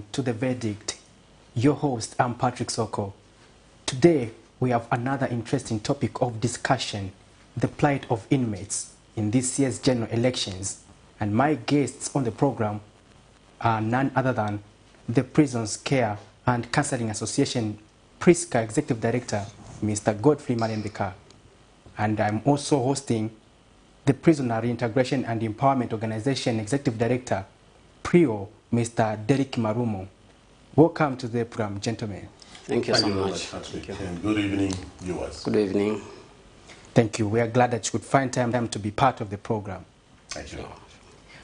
welcome to The Verdict. Your host, I'm Patrick Soko. Today, we have another interesting topic of discussion, the plight of inmates in this year's general elections. And my guests on the program are none other than the Prisons Care and Counseling Association PRISCA Executive Director, Mr. Godfrey Malembeka. And I'm also hosting the Prisoner Reintegration and Empowerment Organization Executive Director, PRIO, Mr. Derek Marumo. Welcome to the program, gentlemen. Thank you so much. Thank you. And good evening, viewers. Good evening. Thank you. We are glad that you could find time to be part of the program. Thank you.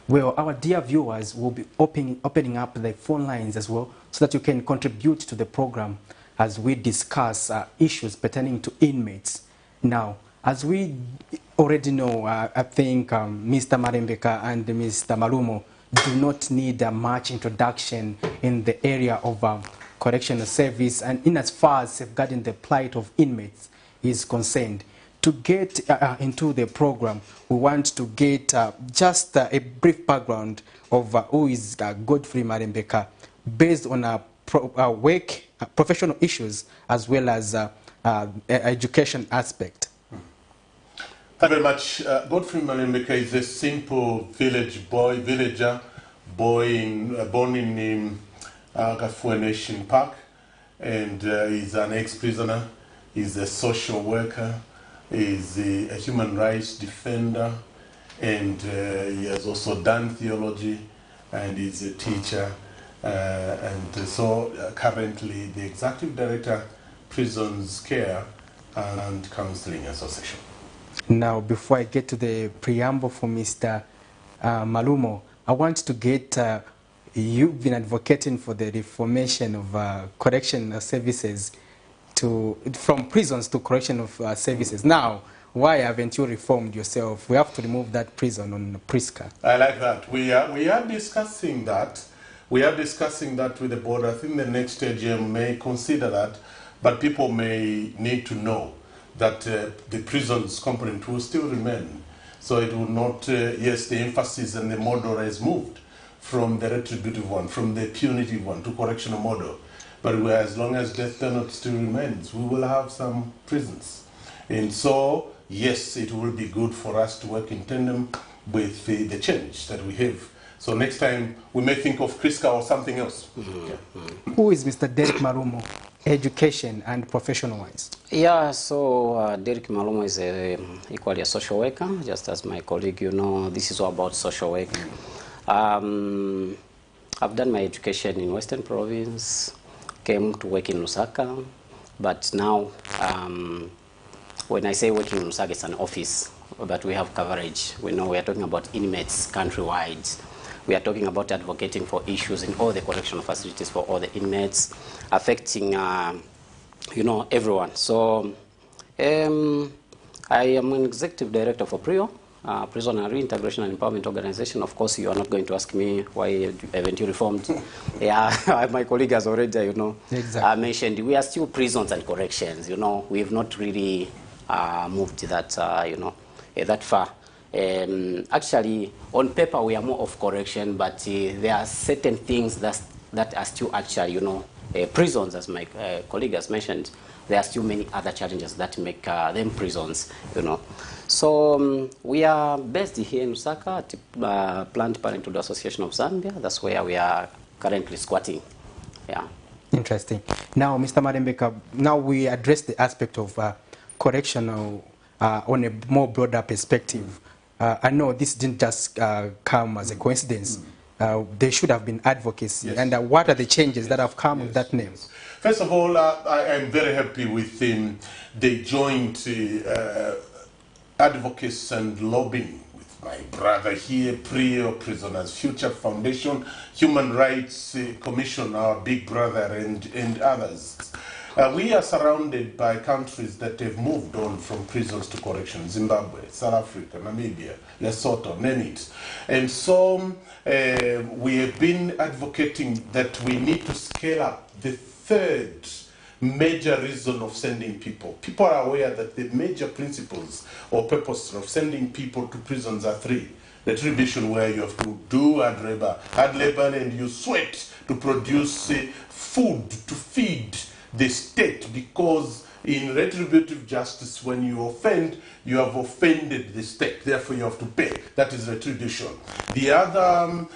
Well, our dear viewers will be opening up the phone lines as well so that you can contribute to the program as we discuss issues pertaining to inmates. Now, as we already know, I think Mr. Malembeka and Mr. Marumo do not need much introduction in the area of correctional service and in as far as safeguarding the plight of inmates is concerned. To get into the program, we want to get just a brief background of who is Godfrey Malembeka based on professional issues as well as education aspect. Thank you very much. Godfrey Malembeka is a simple villager, born in Kafue Nation Park, and he's an ex-prisoner. He's a social worker. He's a human rights defender, and he has also done theology, and he's a teacher. So currently the Executive Director, Prisons Care and Counseling Association. Now, before I get to the preamble for Mr. Marumo, I want to get, you've been advocating for the reformation of correctional services from prisons to correctional services. Now, why haven't you reformed yourself? We have to remove that prison on PRISCA. I like that. We are discussing that. We are discussing that with the board. I think the next AGM may consider that, but people may need to know that the prisons component will still remain. So it will not, yes, the emphasis and the model has moved from the retributive one, from the punitive one to correctional model. But as long as death penalty still remains, we will have some prisons. And so, yes, it will be good for us to work in tandem with the change that we have. So next time, we may think of PRISCA or something else. Yeah. Who is Mr. Derek Marumo, education and professional-wise? Yeah, so Derek Marumo is equally a social worker, just as my colleague, you know, this is all about social work. I've done my education in Western Province, came to work in Lusaka, but now, when I say working in Lusaka, it's an office, but we have coverage. We know we are talking about inmates countrywide. We are talking about advocating for issues in all the correctional facilities for all the inmates, affecting, you know, everyone. So I am an executive director for PRIO, Prisoner Reintegration and Empowerment Organization. Of course, you are not going to ask me why haven't you reformed. Yeah, my colleague has already, you know, exactly. Mentioned we are still prisons and corrections. You know, we have not really moved that, you know, that far. Actually, on paper, we are more of correction, but there are certain things that are still actually, you know, prisons, as my colleague has mentioned. There are still many other challenges that make them prisons, you know. So we are based here in Lusaka at Planned Parenthood Association of Zambia. That's where we are currently squatting. Yeah. Interesting. Now, Mr. Malembeka, now we address the aspect of correctional on a more broader perspective. I know this didn't just come as a coincidence. There should have been advocacy. Yes. And what are the changes that have come with that name? First of all, I am very happy with the joint advocacy and lobbying with my brother here, PRIO, Prisoners Future Foundation, Human Rights Commission, our big brother, and others. We are surrounded by countries that have moved on from prisons to correction: Zimbabwe, South Africa, Namibia, Lesotho, name it. And so we have been advocating that we need to scale up the third major reason of sending people. People are aware that the major principles or purposes of sending people to prisons are three: retribution where you have to do hard labor, and you sweat to produce food to feed the state, because in retributive justice, when you offend, you have offended the state, therefore you have to pay. That is retribution. The other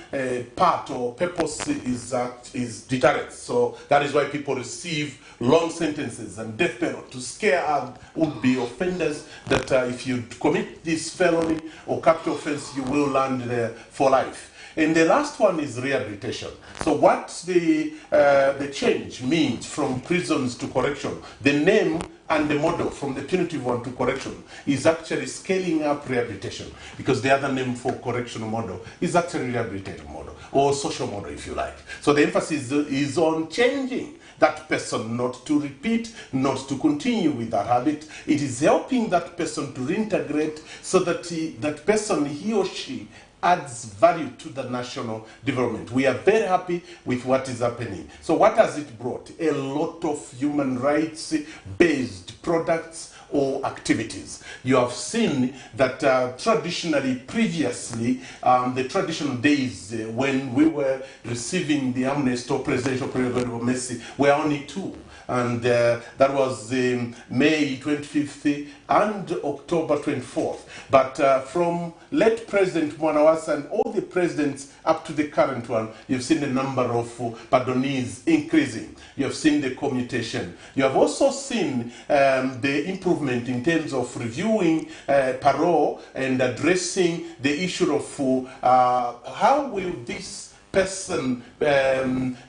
part or purpose is deterrence. So that is why people receive long sentences and death penalty to scare would-be offenders that if you commit this felony or capital offense, you will land there for life. And the last one is rehabilitation. So what the change means from prisons to correction, the name and the model from the punitive one to correction is actually scaling up rehabilitation, because the other name for correctional model is actually rehabilitative model, or social model if you like. So the emphasis is on changing that person not to repeat, not to continue with that habit. It is helping that person to reintegrate so that that person, he or she, adds value to the national development. We are very happy with what is happening. So what has it brought? A lot of human rights-based products or activities. You have seen that traditionally, previously, the traditional days when we were receiving the amnesty or presidential period of mercy were only two. And that was May 25th and October 24th. But from late President Mwanawasa and all the presidents up to the current one, you've seen the number of pardonees increasing. You have seen the commutation. You have also seen the improvement in terms of reviewing parole and addressing the issue of how will this person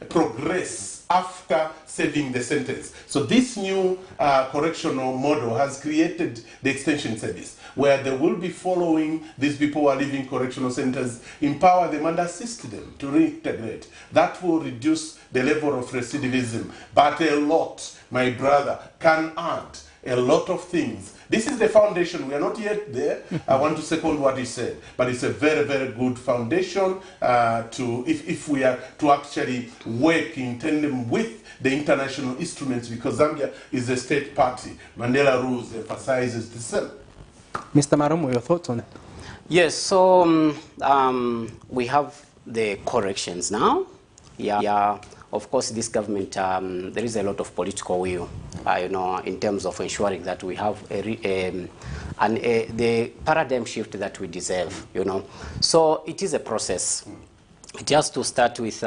progress after serving the sentence. So this new correctional model has created the extension service, where they will be following these people who are leaving correctional centers, empower them and assist them to reintegrate. That will reduce the level of recidivism. But a lot, my brother, can add a lot of things. This is the foundation. We are not yet there. I want to second what he said, but it's a very, very good foundation if we are to actually work in tandem with the international instruments, because Zambia is a state party. Mandela Rules emphasizes the same. Mr. Marumo, your thoughts on it? Yes, so we have the corrections now. Yeah. Of course, this government, there is a lot of political will, you know, in terms of ensuring that we have the paradigm shift that we deserve, you know. So it is a process. It has to start with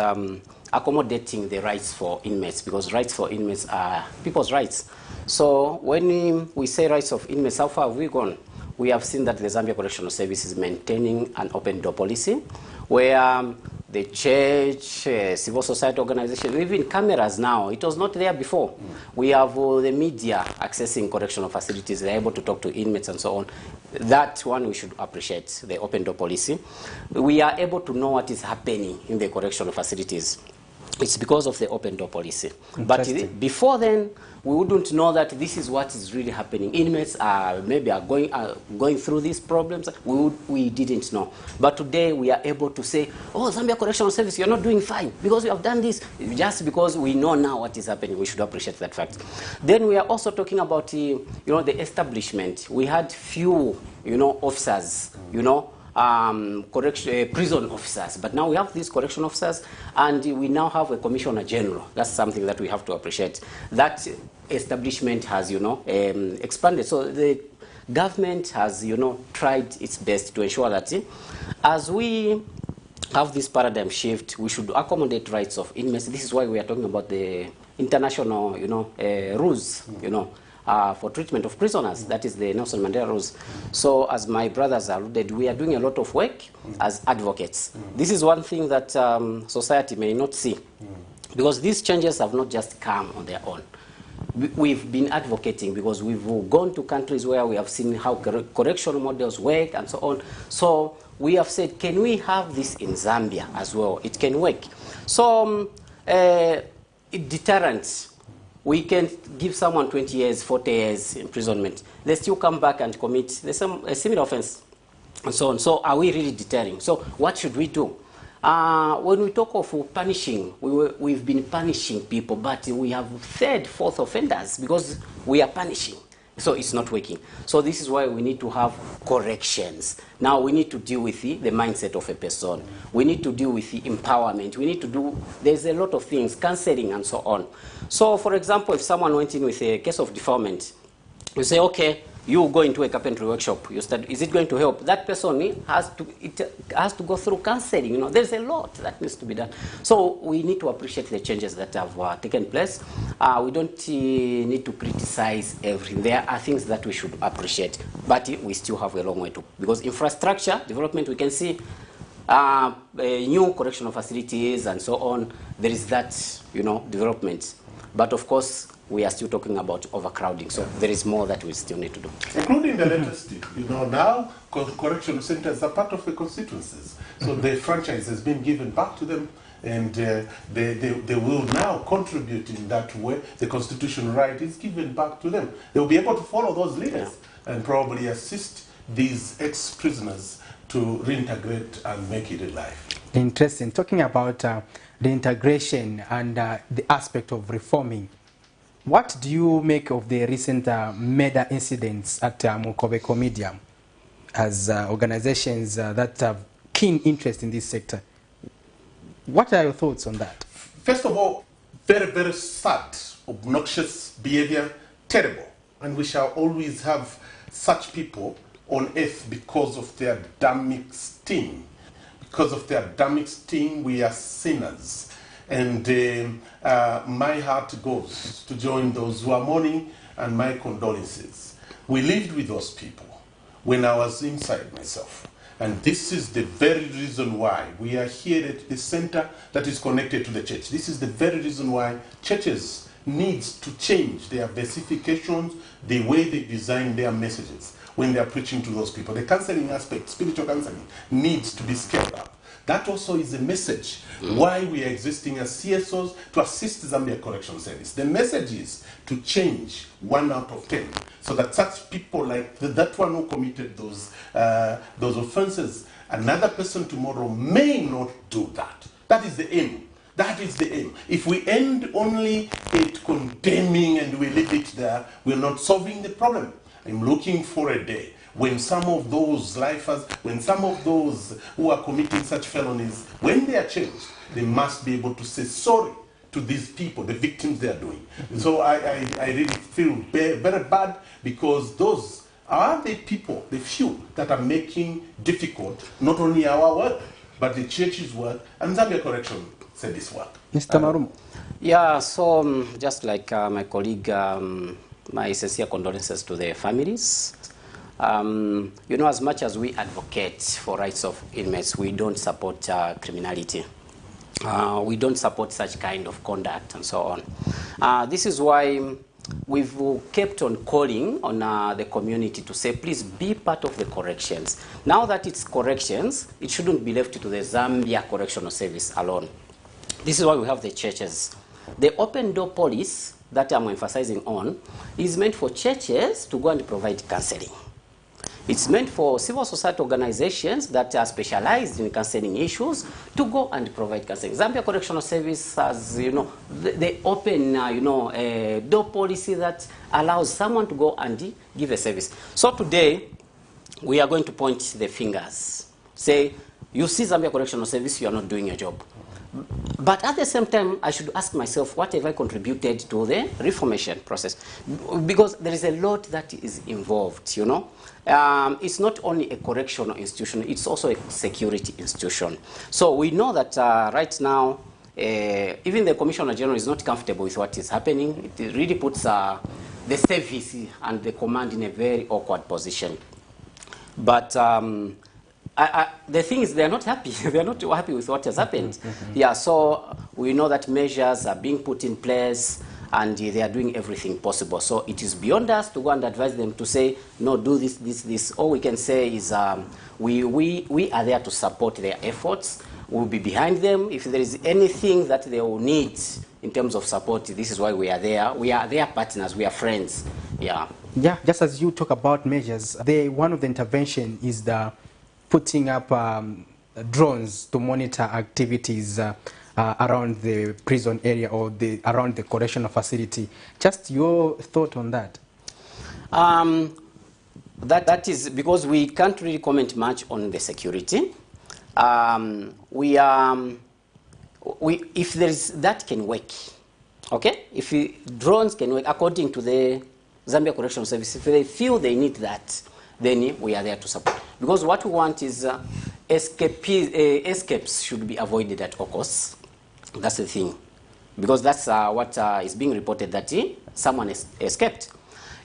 accommodating the rights for inmates, because rights for inmates are people's rights. So when we say rights of inmates, how far have we gone? We have seen that the Zambia Correctional Service is maintaining an open door policy, where the church, civil society organization, even cameras now. It was not there before. We have the media accessing correctional facilities. They're able to talk to inmates and so on. That one we should appreciate, the open door policy. We are able to know what is happening in the correctional facilities. It's because of the open door policy. But before then, we wouldn't know that this is what is really happening. Inmates are going through these problems. We didn't know. But today we are able to say, oh, Zambia Correctional Service, you're not doing fine because you have done this. Just because we know now what is happening, we should appreciate that fact. Then we are also talking about the establishment. We had few, officers, prison officers. But now we have these correction officers, and we now have a commissioner general. That's something that we have to appreciate. That establishment has, expanded. So the government has, tried its best to ensure that as we have this paradigm shift, we should accommodate rights of inmates. This is why we are talking about the international, rules, for treatment of prisoners. That is the Nelson Mandela rules. So as my brothers alluded, we are doing a lot of work as advocates. This is one thing that society may not see, because these changes have not just come on their own. We've been advocating because we've gone to countries where we have seen how correctional models work and so on. So we have said, can we have this in Zambia as well? It can work. So deterrence. We can give someone 20 years, 40 years imprisonment. They still come back and commit a similar offense and so on. So are we really deterring? So what should we do? When we talk of punishing, we've been punishing people, but we have third, fourth offenders because we are punishing. So it's not working. So this is why we need to have corrections. Now we need to deal with the mindset of a person. We need to deal with the empowerment. We need to do, there's a lot of things, counseling and so on. So for example, if someone went in with a case of defilement, you say, okay, you go into a carpentry workshop, you start, is it going to help? That person has to go through counseling. You know, there's a lot that needs to be done. So we need to appreciate the changes that have taken place. We don't need to criticize everything. There are things that we should appreciate, but we still have a long way to, because infrastructure development, we can see new correctional facilities and so on. There is that, you know, development. But of course, we are still talking about overcrowding, so there is more that we still need to do. Including the latest, you know, now correctional centers are part of the constituencies. So the franchise has been given back to them, and they will now contribute in that way. The constitutional right is given back to them. They will be able to follow those leaders and probably assist these ex-prisoners to reintegrate and make it in life. Interesting. Talking about the integration and the aspect of reforming, what do you make of the recent murder incidents at Mukobeko Medium as organizations that have keen interest in this sector? What are your thoughts on that? First of all, very, very sad, obnoxious behavior, terrible. And we shall always have such people on earth because of their Adamic sting. Because of their Adamic sting, we are sinners. And my heart goes to join those who are mourning, and my condolences. We lived with those people when I was inside myself. And this is the very reason why we are here at the center that is connected to the church. This is the very reason why churches need to change their versifications, the way they design their messages when they are preaching to those people. The counseling aspect, spiritual counseling, needs to be scaled up. That also is a message why we are existing as CSOs to assist Zambia Correction Service. The message is to change 1 out of 10, so that such people like that one who committed those offenses, another person tomorrow may not do that. That is the aim. That is the aim. If we end only at condemning and we leave it there, we're not solving the problem. I'm looking for a day when some of those lifers, when some of those who are committing such felonies, when they are changed, they must be able to say sorry to these people, the victims they are doing. So I really feel very bad, because those are the people, the few, that are making difficult not only our work, but the church's work and Zambia Correction Service work. Mr. Marumo. Yeah, so just like my colleague, my sincere condolences to their families. You know, as much as we advocate for rights of inmates, we don't support criminality. We don't support such kind of conduct and so on. This is why we've kept on calling on the community to say, please be part of the corrections. Now that it's corrections, it shouldn't be left to the Zambia Correctional Service alone. This is why we have the churches. The open door policy that I'm emphasizing on is meant for churches to go and provide counseling. It's meant for civil society organizations that are specialized in counseling issues to go and provide counseling. Zambia Correctional Service has, you know, they open, a door policy that allows someone to go and give a service. So today, we are going to point the fingers. Say, you see Zambia Correctional Service, you are not doing your job. But at the same time, I should ask myself, what have I contributed to the reformation process? Because there is a lot that is involved, you know. It's not only a correctional institution, it's also a security institution. So we know that right now, even the Commissioner General is not comfortable with what is happening. It really puts the service and the command in a very awkward position. But the thing is, they are not happy. They are not happy with what has happened. Yeah, so we know that measures are being put in place, and they are doing everything possible. So it is beyond us to go and advise them to say, no, do this, this, this. All we can say is we are there to support their efforts. We'll be behind them. If there is anything that they will need in terms of support, this is why we are there. We are their partners. We are friends. Yeah. Yeah, just as you talk about measures, one of the intervention is the putting up drones to monitor activities around the prison area or around the correctional facility. Just your thought on that? That is because we can't really comment much on the security. If there is, that can work, okay? If drones can work according to the Zambia Correctional Service, if they feel they need that, then we are there to support. Because what we want is escapes should be avoided at all costs. That's the thing. Because that's what is being reported, that someone escaped.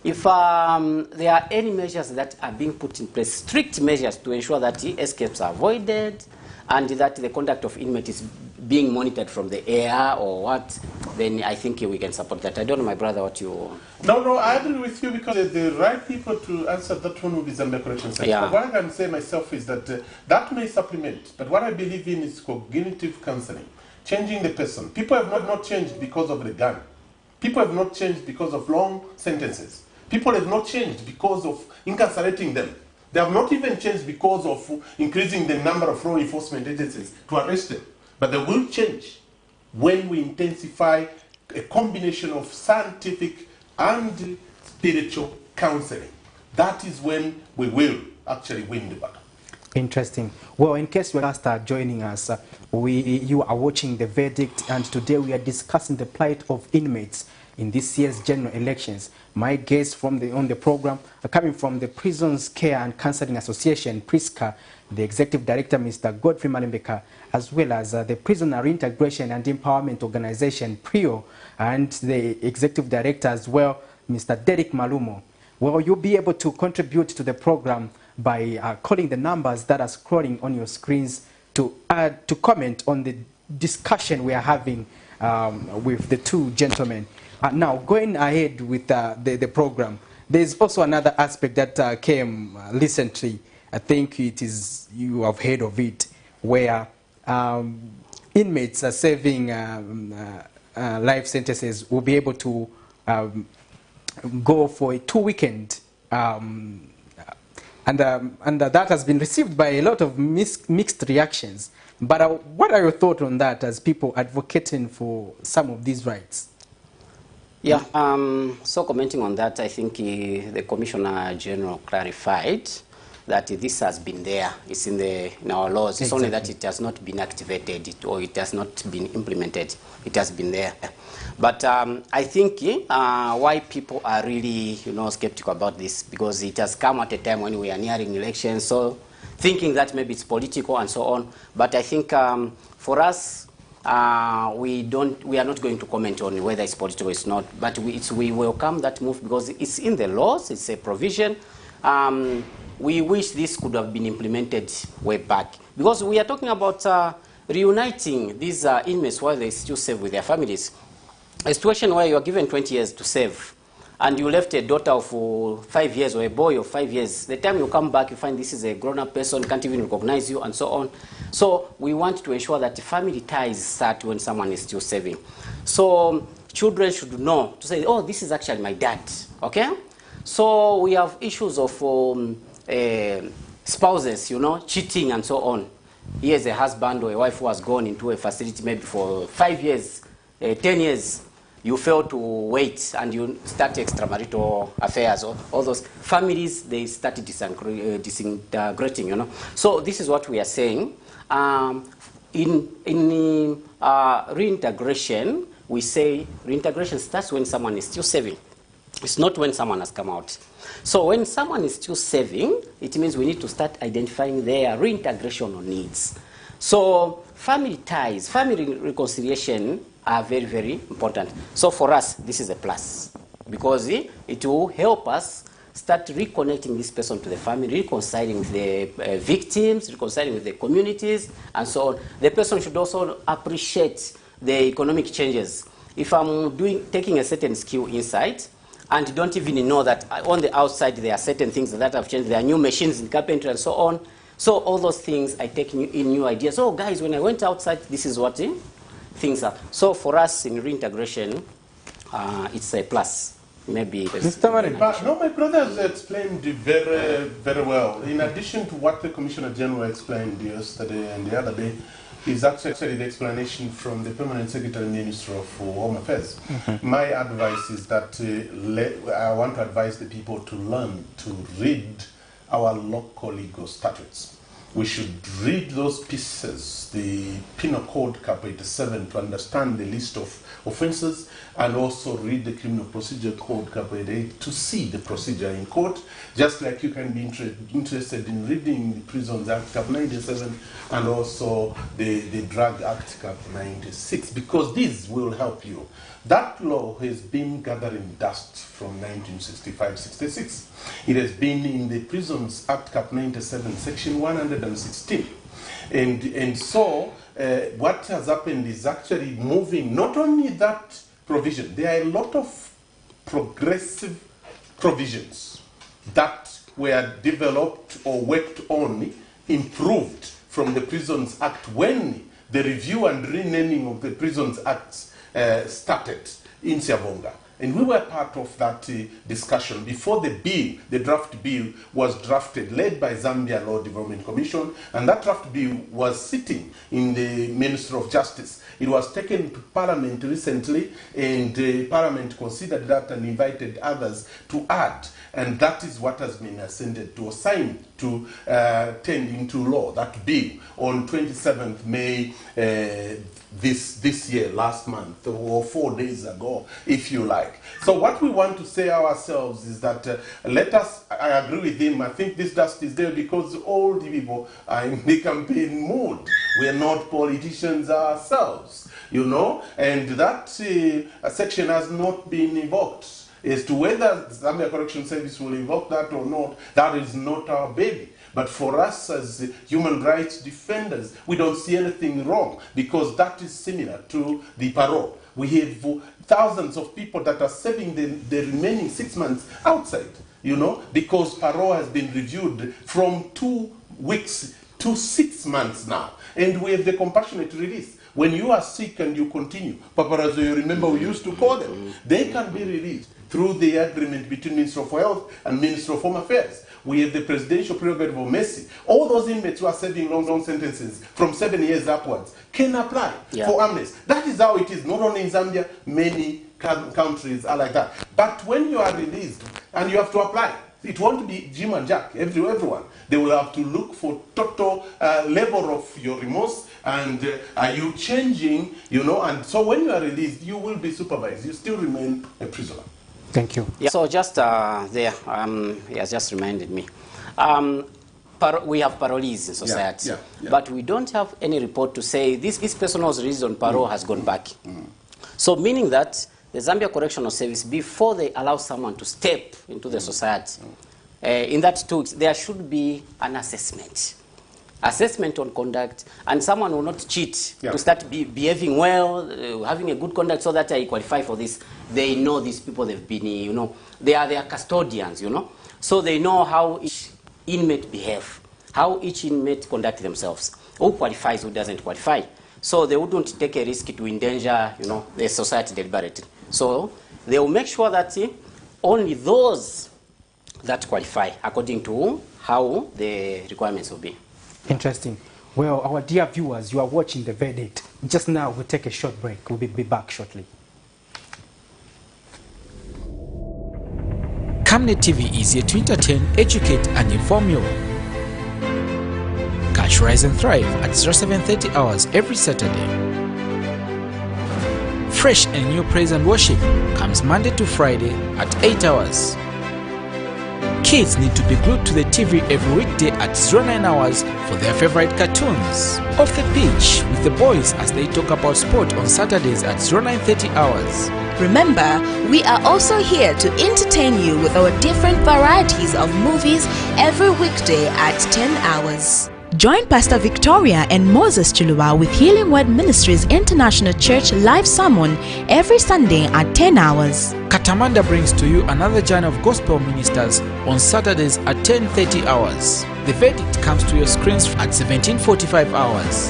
If there are any measures that are being put in place, strict measures to ensure that escapes are avoided and that the conduct of inmates is being monitored from the air or what, then I think we can support that. I don't know, my brother, what you... No, I agree with you because the right people to answer that one will be Zambia Correctional Service. Yeah. But what I can say myself is that that may supplement, but what I believe in is cognitive counseling, changing the person. People have not changed because of the gun. People have not changed because of long sentences. People have not changed because of incarcerating them. They have not even changed because of increasing the number of law enforcement agencies to arrest them. But they will change when we intensify a combination of scientific and spiritual counseling. That is when we will actually win the battle. Interesting. Well, in case you are joining us, you are watching The Verdict, and today we are discussing the plight of inmates in this year's general elections. My guests on the program are coming from the Prisons Care and Counseling Association, PRISCA, the Executive Director, Mr. Godfrey Malembeka, as well as the Prisoner Reintegration and Empowerment Organization, PRIO, and the Executive Director as well, Mr. Derek Malumo. Well, you'll be able to contribute to the program by calling the numbers that are scrolling on your screens to comment on the discussion we are having with the two gentlemen. Now, going ahead with the program, there's also another aspect that came recently. I think it is, you have heard of it, where inmates are serving life sentences will be able to go for a 2-weekend, and that has been received by a lot of mixed reactions. But what are your thoughts on that as people advocating for some of these rights? Yeah, so commenting on that, I think the Commissioner General clarified that this has been there. It's in our laws. It's Exactly. only that it has not been activated or it has not been implemented. It has been there. But I think why people are really, skeptical about this, because it has come at a time when we are nearing elections, so thinking that maybe it's political and so on. But I think for us, we are not going to comment on whether it's political or it's not, but we welcome that move because it's in the laws, it's a provision. We wish this could have been implemented way back, because we are talking about reuniting these inmates while they still serve with their families. A situation where you are given 20 years to serve, and you left a daughter of 5 years or a boy of 5 years. The time you come back, you find this is a grown-up person, can't even recognize you, and so on. So we want to ensure that the family ties start when someone is still serving. So children should know to say, oh, this is actually my dad, okay? So we have issues of spouses, cheating and so on. Here's a husband or a wife who has gone into a facility maybe for 5 years, 10 years. You fail to wait and you start extramarital affairs. All those families, they started disintegrating, So this is what we are saying. In reintegration, we say reintegration starts when someone is still serving. It's not when someone has come out. So when someone is still serving, it means we need to start identifying their reintegration needs. So family ties, family reconciliation are very, very important. So for us, this is a plus, because it will help us start reconnecting this person to the family, reconciling with the victims, reconciling with the communities, and so on. The person should also appreciate the economic changes. If I'm taking a certain skill inside, and don't even know that on the outside there are certain things that have changed, there are new machines in carpentry and so on. So all those things, I take in new ideas. Oh, guys, when I went outside, this is what things are. So for us in reintegration, it's a plus. Maybe. No, my brother has explained very, very well. In addition to what the Commissioner General explained yesterday and the other day, is actually the explanation from the Permanent Secretary Minister of Home Affairs. My advice is that I want to advise the people to learn to read our local legal statutes. We should read those pieces, the Penal Code Cap 87, to understand the list of offences, and also read the Criminal Procedure Code Cap 88 to see the procedure in court, just like you can be interested in reading the Prisons Act Cap 97 and also the Drug Act Cap 96, because these will help you. That law has been gathering dust from 1965-66. It has been in the Prisons Act Cap 97, Section 116. And so what has happened is actually moving not only that provision, there are a lot of progressive provisions that were developed or worked on, improved from the Prisons Act when the review and renaming of the Prisons Act started in Siavonga. And we were part of that discussion before the bill, the draft bill, was drafted, led by Zambia Law Development Commission, and that draft bill was sitting in the Ministry of Justice. It was taken to Parliament recently, and Parliament considered that and invited others to add, and that is what has been ascended to, assigned to turn into law, that bill, on 27th May this year, last month, or 4 days ago, if you like. So what we want to say ourselves is that let us, I agree with him, I think this dust is there because all the people are in the campaign mood. We are not politicians ourselves, you know, and that section has not been invoked. As to whether Zambia Correction Service will invoke that or not, that is not our baby. But for us as human rights defenders, we don't see anything wrong, because that is similar to the parole. We have thousands of people that are serving the remaining 6 months outside, you know, because parole has been reviewed from 2 weeks to 6 months now. And we have the compassionate release. When you are sick and you continue, paparazzo, you remember we used to call them, they can be released through the agreement between Minister of Health and Minister of Home Affairs. We have the presidential prerogative of mercy. All those inmates who are serving long sentences from 7 years upwards can apply for amnesty. That is how it is, not only in Zambia, many countries are like that. But when you are released and you have to apply, it won't be Jim and Jack, everyone. They will have to look for total level of your remorse, and are you changing, you know, and so when you are released, you will be supervised. You still remain a prisoner. Thank you. Yeah. So just there, he has just reminded me. We have parolees in society, but we don't have any report to say this person was released on parole has gone back. So meaning that the Zambia Correctional Service, before they allow someone to step into the society, in that 2 weeks, there should be an assessment on conduct, and someone will not cheat to start behaving well, having a good conduct, so that I qualify for this. They know these people, they've been, you know, they are custodians, you know, so they know how each inmate behave, how each inmate conduct themselves, who qualifies, who doesn't qualify. So they wouldn't take a risk to endanger, you know, the society deliberately. So they will make sure that only those that qualify according to how the requirements will be. Interesting. Well, our dear viewers, you are watching The Verdict. Just now, we'll take a short break. We'll be back shortly. Camnet TV is here to entertain, educate, and inform you. Catch Rise and Thrive at 0730 hours every Saturday. Fresh and new praise and worship comes Monday to Friday at 8 hours. Kids need to be glued to the TV every weekday at 09 hours for their favorite cartoons. Off the pitch with the boys as they talk about sport on Saturdays at 0930 hours. Remember, we are also here to entertain you with our different varieties of movies every weekday at 10 hours. Join Pastor Victoria and Moses Chilua with Healing Word Ministries International Church live sermon every Sunday at 10 hours. Katamanda brings to you another journey of gospel ministers on Saturdays at 10:30 hours. The Verdict comes to your screens at 17:45 hours.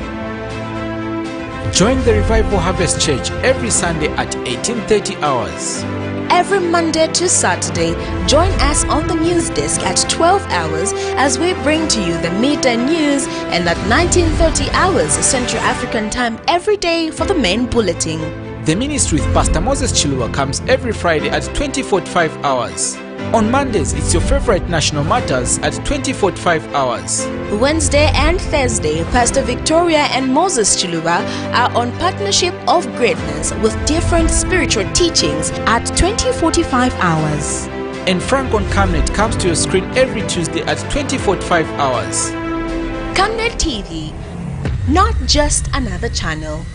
Join the Revival Harvest Church every Sunday at 18:30 hours. every Monday to Saturday. Join us on the news desk at 12 hours as we bring to you the midday news, and at 19:30 hours Central African Time every day for the main bulletin. The Ministry with Pastor Moses Chilwa comes every Friday at 20:45 hours. On Mondays, it's your favorite national matters at 20:45 hours. Wednesday and Thursday, Pastor Victoria and Moses Chilwa are on Partnership of Greatness with different spiritual teachings at 20:45 hours. And Frank on Camnet comes to your screen every Tuesday at 20:45 hours. Camnet TV, not just another channel.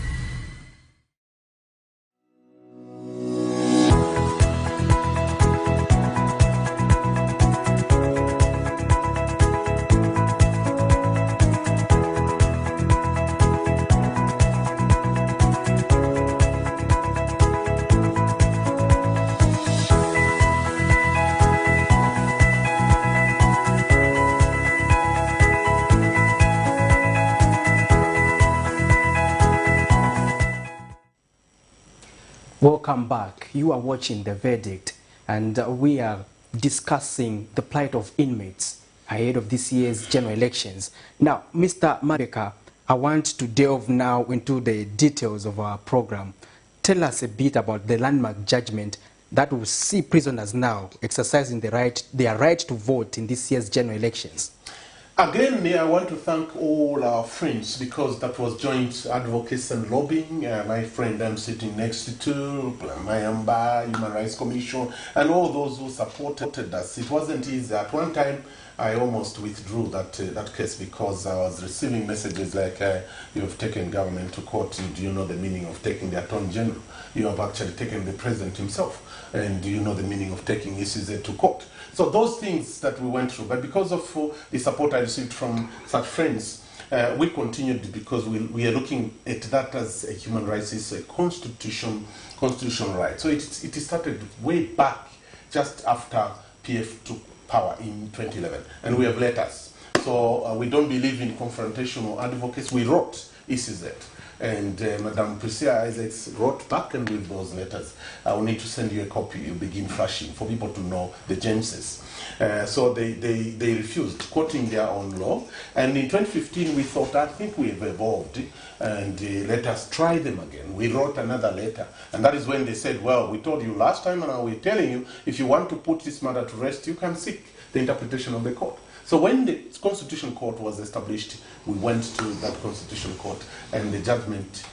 Welcome back. You are watching The Verdict, and we are discussing the plight of inmates ahead of this year's general elections. Now, Mr. Madeka, I want to delve now into the details of our program. Tell us a bit about the landmark judgment that will see prisoners now exercising their right to vote in this year's general elections. Again, I want to thank all our friends, because that was joint advocacy and lobbying. My friend I'm sitting next to, Mayamba, Human Rights Commission, and all those who supported us. It wasn't easy. At one time, I almost withdrew that case because I was receiving messages like, you have taken government to court, and do you know the meaning of taking the Attorney General? You have actually taken the President himself, and do you know the meaning of taking ICZ to court? So those things that we went through, but because of the support I received from such friends, we continued, because we are looking at that as a human rights, is a constitutional right. So it started way back just after PF took power in 2011, and we have letters. So we don't believe in confrontational advocacy. We wrote ICZ. And Madam Priscilla Isaacs wrote back, and with those letters, I will need to send you a copy. You begin flashing for people to know the genesis. So they refused, quoting their own law. And in 2015, we thought, I think we have evolved, and let us try them again. We wrote another letter, and that is when they said, well, we told you last time, and we're telling you, if you want to put this matter to rest, you can seek the interpretation of the court. So when the Constitutional Court was established, we went to that Constitutional Court, and the judgment,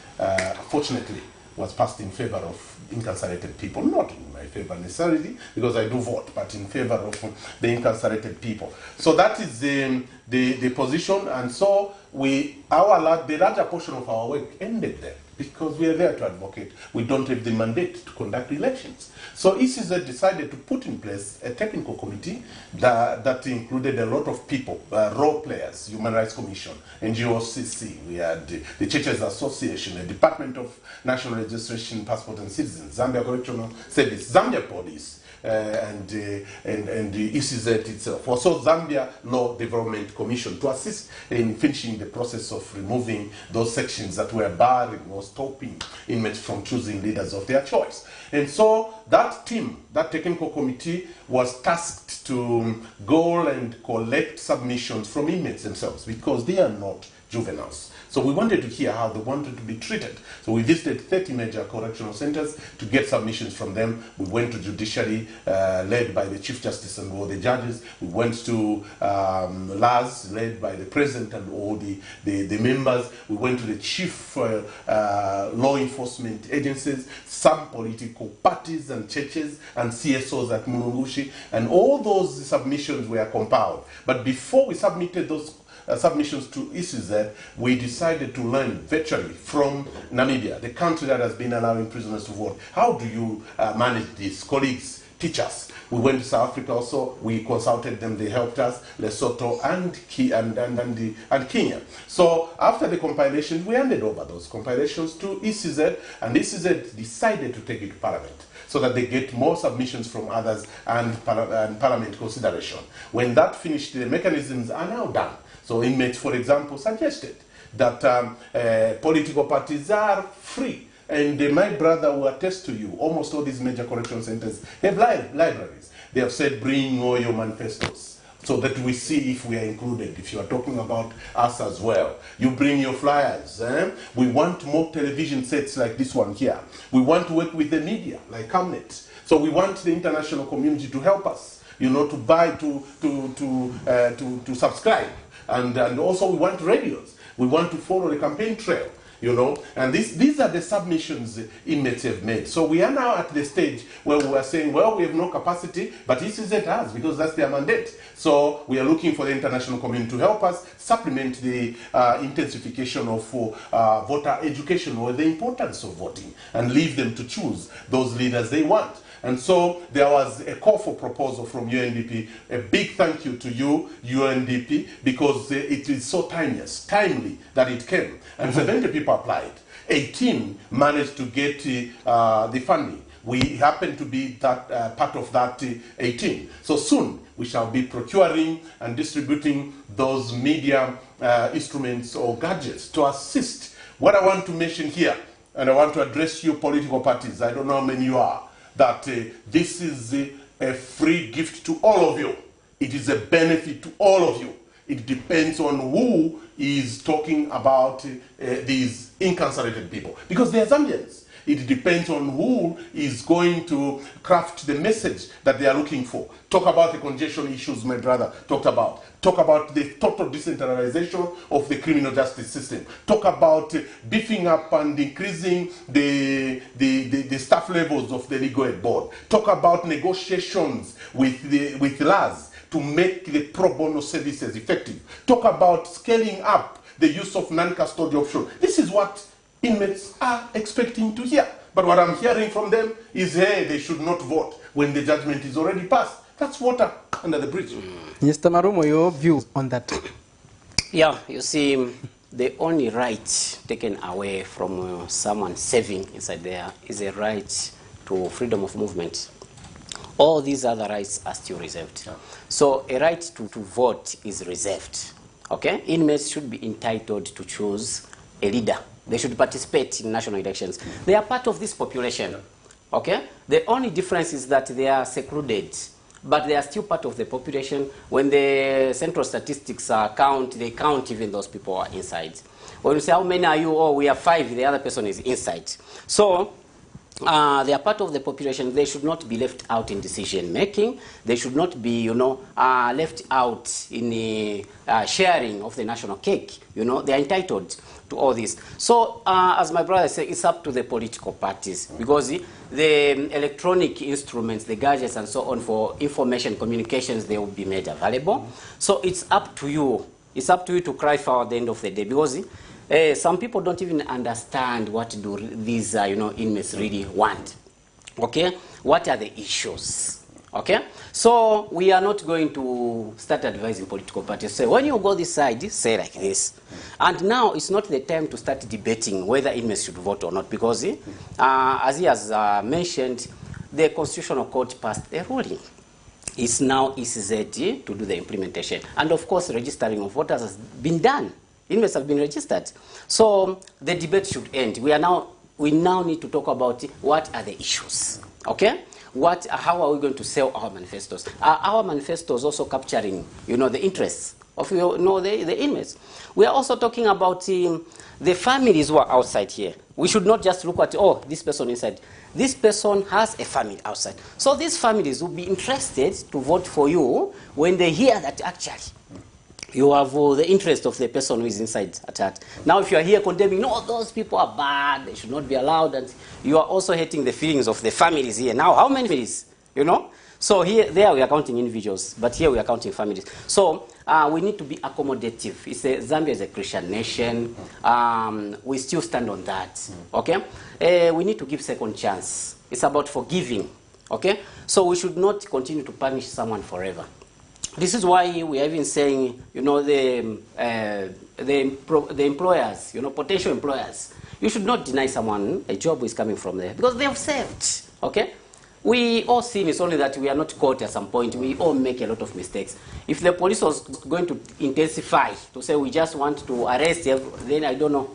fortunately, was passed in favor of incarcerated people. Not in my favor necessarily, because I do vote, but in favor of the incarcerated people. So that is the position, and so the larger portion of our work ended there, because we are there to advocate. We don't have the mandate to conduct elections. So ECZ decided to put in place a technical committee that included a lot of people, role players, Human Rights Commission, NGOCC, we had the Churches Association, the Department of National Registration, Passport and Citizens, Zambia Correctional Service, Zambia Police, and the ECZ itself. Also Zambia Law Development Commission, to assist in finishing the process of removing those sections that were barring or stopping inmates from choosing leaders of their choice. And so that team, that technical committee, was tasked to go and collect submissions from inmates themselves, because they are not juveniles. So we wanted to hear how they wanted to be treated. So we visited 30 major correctional centers to get submissions from them. We went to judiciary, led by the Chief Justice and all the judges. We went to LAS, led by the President and all the members. We went to the chief law enforcement agencies, some political parties and churches and CSOs at Mulungushi, and all those submissions were compiled. But before we submitted those submissions to ECZ, we decided to learn virtually from Namibia, the country that has been allowing prisoners to vote. How do you manage this? Colleagues, teach us. We went to South Africa also. We consulted them. They helped us, Lesotho and Kenya. So after the compilation, we handed over those compilations to ECZ, and ECZ decided to take it to Parliament, so that they get more submissions from others and Parliament consideration. When that finished, the mechanisms are now done. So inmates, for example, suggested that political parties are free And my brother will attest to you, almost all these major correction centers have libraries. They have said, bring all your manifestos so that we see if we are included, if you are talking about us as well. You bring your flyers. We want more television sets like this one here. We want to work with the media, like Camnet. So we want the international community to help us, you know, to buy, to subscribe. And also we want radios. We want to follow the campaign trail, you know. And these are the submissions inmates have made. So we are now at the stage where we are saying, well, we have no capacity, but ECZ has, because that's their mandate. So we are looking for the international community to help us supplement the intensification of voter education, or the importance of voting, and leave them to choose those leaders they want. And so there was a call for proposal from UNDP. A big thank you to you, UNDP, because it is so timely that it came. And 70 people applied. 18 managed to get the funding. We happen to be that part of that 18. So soon we shall be procuring and distributing those media instruments or gadgets to assist. What I want to mention here, and I want to address you political parties, I don't know how many you are, that this is a free gift to all of you. It is a benefit to all of you. It depends on who is talking about these incarcerated people, because they are Zambians. It depends on who is going to craft the message that they are looking for. Talk about the congestion issues my brother talked about. Talk about the total decentralization of the criminal justice system. Talk about beefing up and increasing the staff levels of the legal aid board. Talk about negotiations with LAS to make the pro bono services effective. Talk about scaling up the use of non-custodial option. This is what inmates are expecting to hear. But what I'm hearing from them is, hey, they should not vote when the judgment is already passed. That's water under the bridge. Mr. Marumo, your view on that? Yeah, you see, the only right taken away from someone serving inside there is a right to freedom of movement. All these other rights are still reserved. Yeah. So a right to vote is reserved. Okay? Inmates should be entitled to choose a leader. They should participate in national elections. They are part of this population. Okay? The only difference is that they are secluded, but they are still part of the population. When the central statistics count, they count even those people who are inside. When you say, how many are you? Oh, we are 5, the other person is inside. So they are part of the population. They should not be left out in decision making. They should not be, left out in the sharing of the national cake. They are entitled to all this. So, as my brother said, it's up to the political parties, because the electronic instruments, the gadgets and so on for information communications, they will be made available. So it's up to you. It's up to you to cry foul at the end of the day, because some people don't even understand what do these inmates really want. Okay? What are the issues? Okay? So we are not going to start advising political parties. Say, when you go this side, say like this. And now it's not the time to start debating whether inmates should vote or not, because as he has mentioned, the Constitutional Court passed a ruling. It's now ECZ to do the implementation. And of course, registering of voters has been done. Inmates have been registered. So the debate should end. We now need to talk about what are the issues. Okay? How are we going to sell our manifestos? Our manifestos also capturing, the interests of the inmates. We are also talking about the families who are outside here. We should not just look at, oh, this person inside. This person has a family outside. So these families will be interested to vote for you when they hear that actually you have the interest of the person who is inside at heart. Now, if you are here condemning, no, those people are bad, they should not be allowed, and you are also hurting the feelings of the families here. Now, how many families? So there we are counting individuals, but here we are counting families. So we need to be accommodative. Zambia is a Christian nation. We still stand on that. Okay? We need to give second chance. It's about forgiving. Okay? So we should not continue to punish someone forever. This is why we are even saying, the employers, potential employers, you should not deny someone a job who is coming from there, because they have served. Okay? We all sin, it's only that we are not caught at some point. We all make a lot of mistakes. If the police was going to intensify, to say we just want to arrest, then I don't know.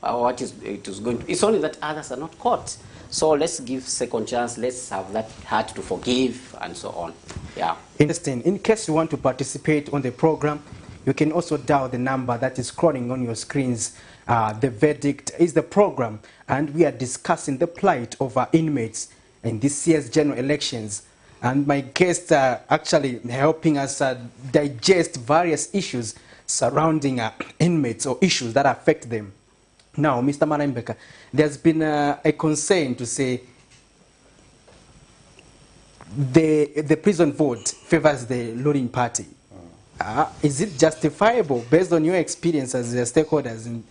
what is it is going to. It's only that others are not caught. So let's give second chance. Let's have that heart to forgive and so on. Yeah. Interesting. In case you want to participate on the program, you can also dial the number that is scrolling on your screens. The verdict is the program, and we are discussing the plight of our inmates in this year's general elections. And my guests are actually helping us digest various issues surrounding inmates or issues that affect them. Now, Mr. Marembeka, there's been a concern to say the prison vote favors the ruling party. Is it justifiable based on your experience as stakeholders?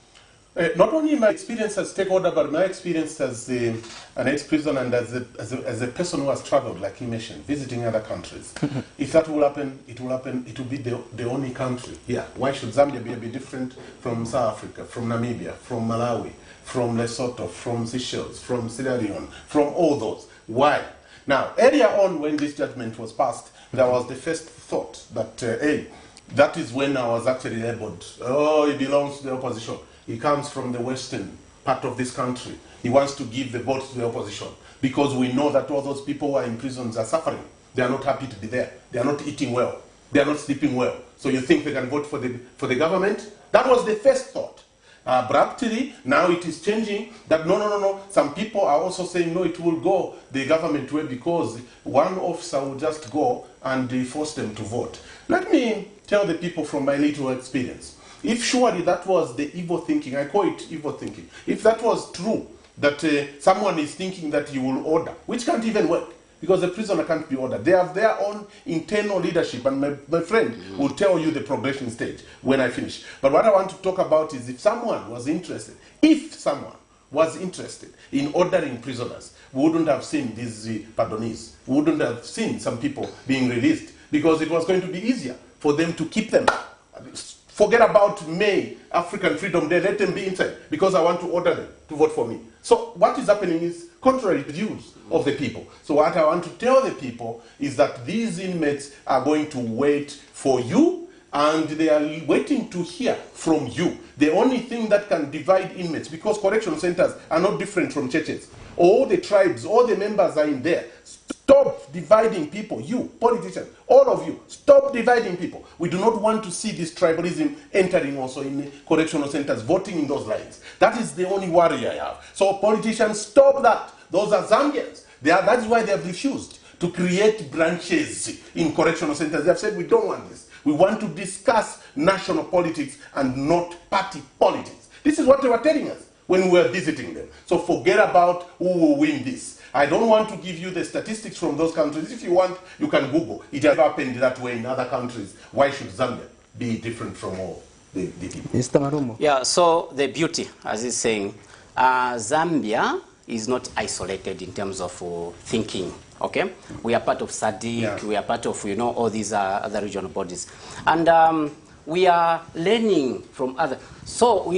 Not only my experience as stakeholder, but my experience as an ex-prisoner and as a person who has traveled, like he mentioned, visiting other countries. If that will happen, it will happen. It will be the only country. Yeah. Why should Zambia be a bit different from South Africa, from Namibia, from Malawi, from Lesotho, from Seychelles, from Sierra Leone, from all those? Why? Now, earlier on when this judgment was passed, there was the first thought that, hey, that is when I was actually labeled, oh, he belongs to the opposition. He comes from the western part of this country. He wants to give the vote to the opposition because we know that all those people who are in prisons are suffering. They are not happy to be there. They are not eating well. They are not sleeping well. So you think they can vote for the government? That was the first thought. Abruptly, now it is changing that no. Some people are also saying no, it will go the government way because one officer will just go and force them to vote. Let me tell the people from my little experience. If surely that was the evil thinking, I call it evil thinking. If that was true, that someone is thinking that he will order, which can't even work, because the prisoner can't be ordered. They have their own internal leadership, and my friend will tell you the progression stage when I finish. But what I want to talk about is if someone was interested in ordering prisoners, we wouldn't have seen these pardonees. We wouldn't have seen some people being released, because it was going to be easier for them to keep them. Forget about May, African Freedom Day, let them be inside, because I want to order them to vote for me. So what is happening is contrary to the views of the people. So what I want to tell the people is that these inmates are going to wait for you, and they are waiting to hear from you. The only thing that can divide inmates, because correctional centers are not different from churches. All the tribes, all the members are in there. Stop dividing people. You, politicians, all of you, stop dividing people. We do not want to see this tribalism entering also in correctional centers, voting in those lines. That is the only worry I have. So politicians, stop that. Those are Zambians. That is why they have refused to create branches in correctional centers. They have said, we don't want this. We want to discuss national politics and not party politics. This is what they were telling us when we were visiting them. So forget about who will win this. I don't want to give you the statistics from those countries. If you want, you can Google. It has happened that way in other countries. Why should Zambia be different from all the people? Mr. Marumo. Yeah, so the beauty, as he's saying, Zambia is not isolated in terms of thinking, okay? We are part of SADC, yeah. We are part of, all these other regional bodies. And we are learning from others. So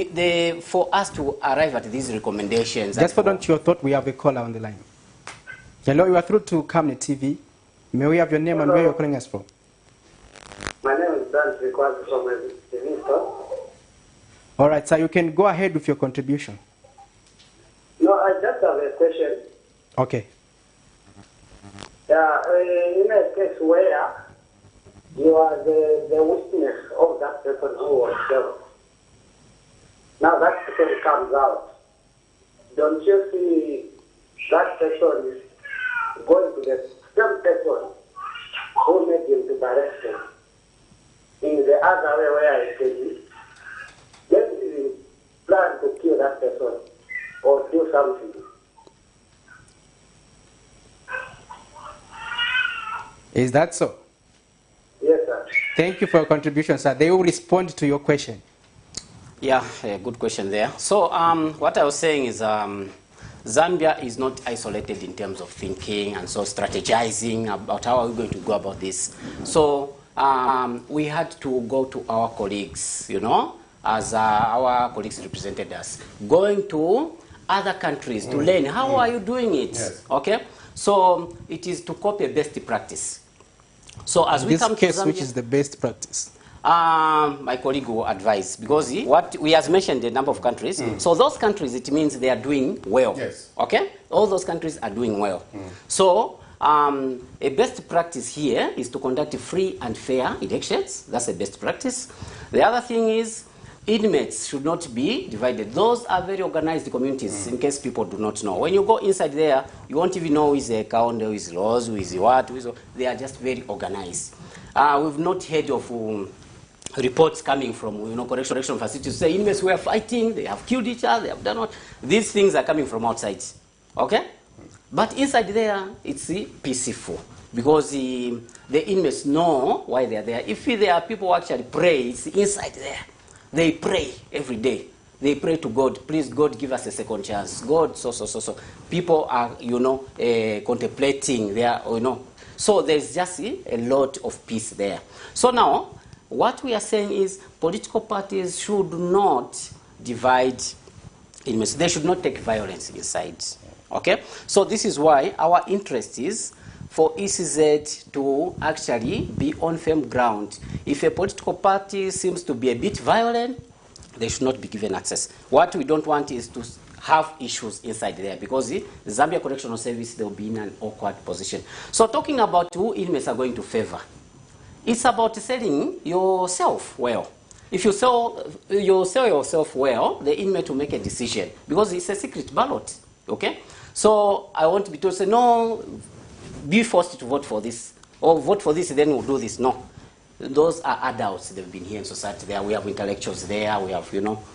for us to arrive at these recommendations... Just hold on to your thought, we have a caller on the line. Hello, you are through to Camnet TV. May we have your name and where you're calling us from? My name is Dan Zikwazi from Livingstone. All right, sir, you can go ahead with your contribution. No, I just have a question. Okay. In a case where you are the witness of that person who was killed. Now that person comes out. Don't you see that person is going to the same person who made him to be arrested in the other way where he said, then he plan to kill that person or do something. Is that so? Yes, sir. Thank you for your contribution, sir. They will respond to your question. Yeah, good question there. So what I was saying is Zambia is not isolated in terms of thinking and so strategizing about how are we going to go about this. So we had to go to our colleagues, as our colleagues represented us, going to other countries to learn how are you doing it, yes. Okay? So it is to copy a best practice. So as we come to Zambia, which is the best practice? My colleague will advise, because what we has mentioned the number of countries. So those countries, it means they are doing well. Yes. Okay? All those countries are doing well. So a best practice here is to conduct free and fair elections. That's a best practice. The other thing is inmates should not be divided. Those are very organized communities, in case people do not know. When you go inside there, you won't even know who is a Kaonde, who is Rose, who is what, who is... They are just very organized. We've not heard of reports coming from correction facilities say inmates were fighting, they have killed each other, they have done what. These things are coming from outside. Okay? But inside there, it's peaceful. Because the inmates know why they are there. If there are people who actually pray, it's inside there. They pray every day. They pray to God, please God give us a second chance. God, so. People are, contemplating there, So there's just a lot of peace there. So now, what we are saying is political parties should not divide inmates. They should not take violence inside. Okay? So this is why our interest is for ECZ to actually be on firm ground. If a political party seems to be a bit violent, they should not be given access. What we don't want is to have issues inside there, because the Zambia Correctional Service, they'll be in an awkward position. So talking about who inmates are going to favor, it's about selling yourself well. If you sell yourself well, the inmate will make a decision, because it's a secret ballot. Okay? So I want to be told, say, no, be forced to vote for this, or vote for this, then we'll do this. No. Those are adults. They've been here in society. There, we have intellectuals there. We have,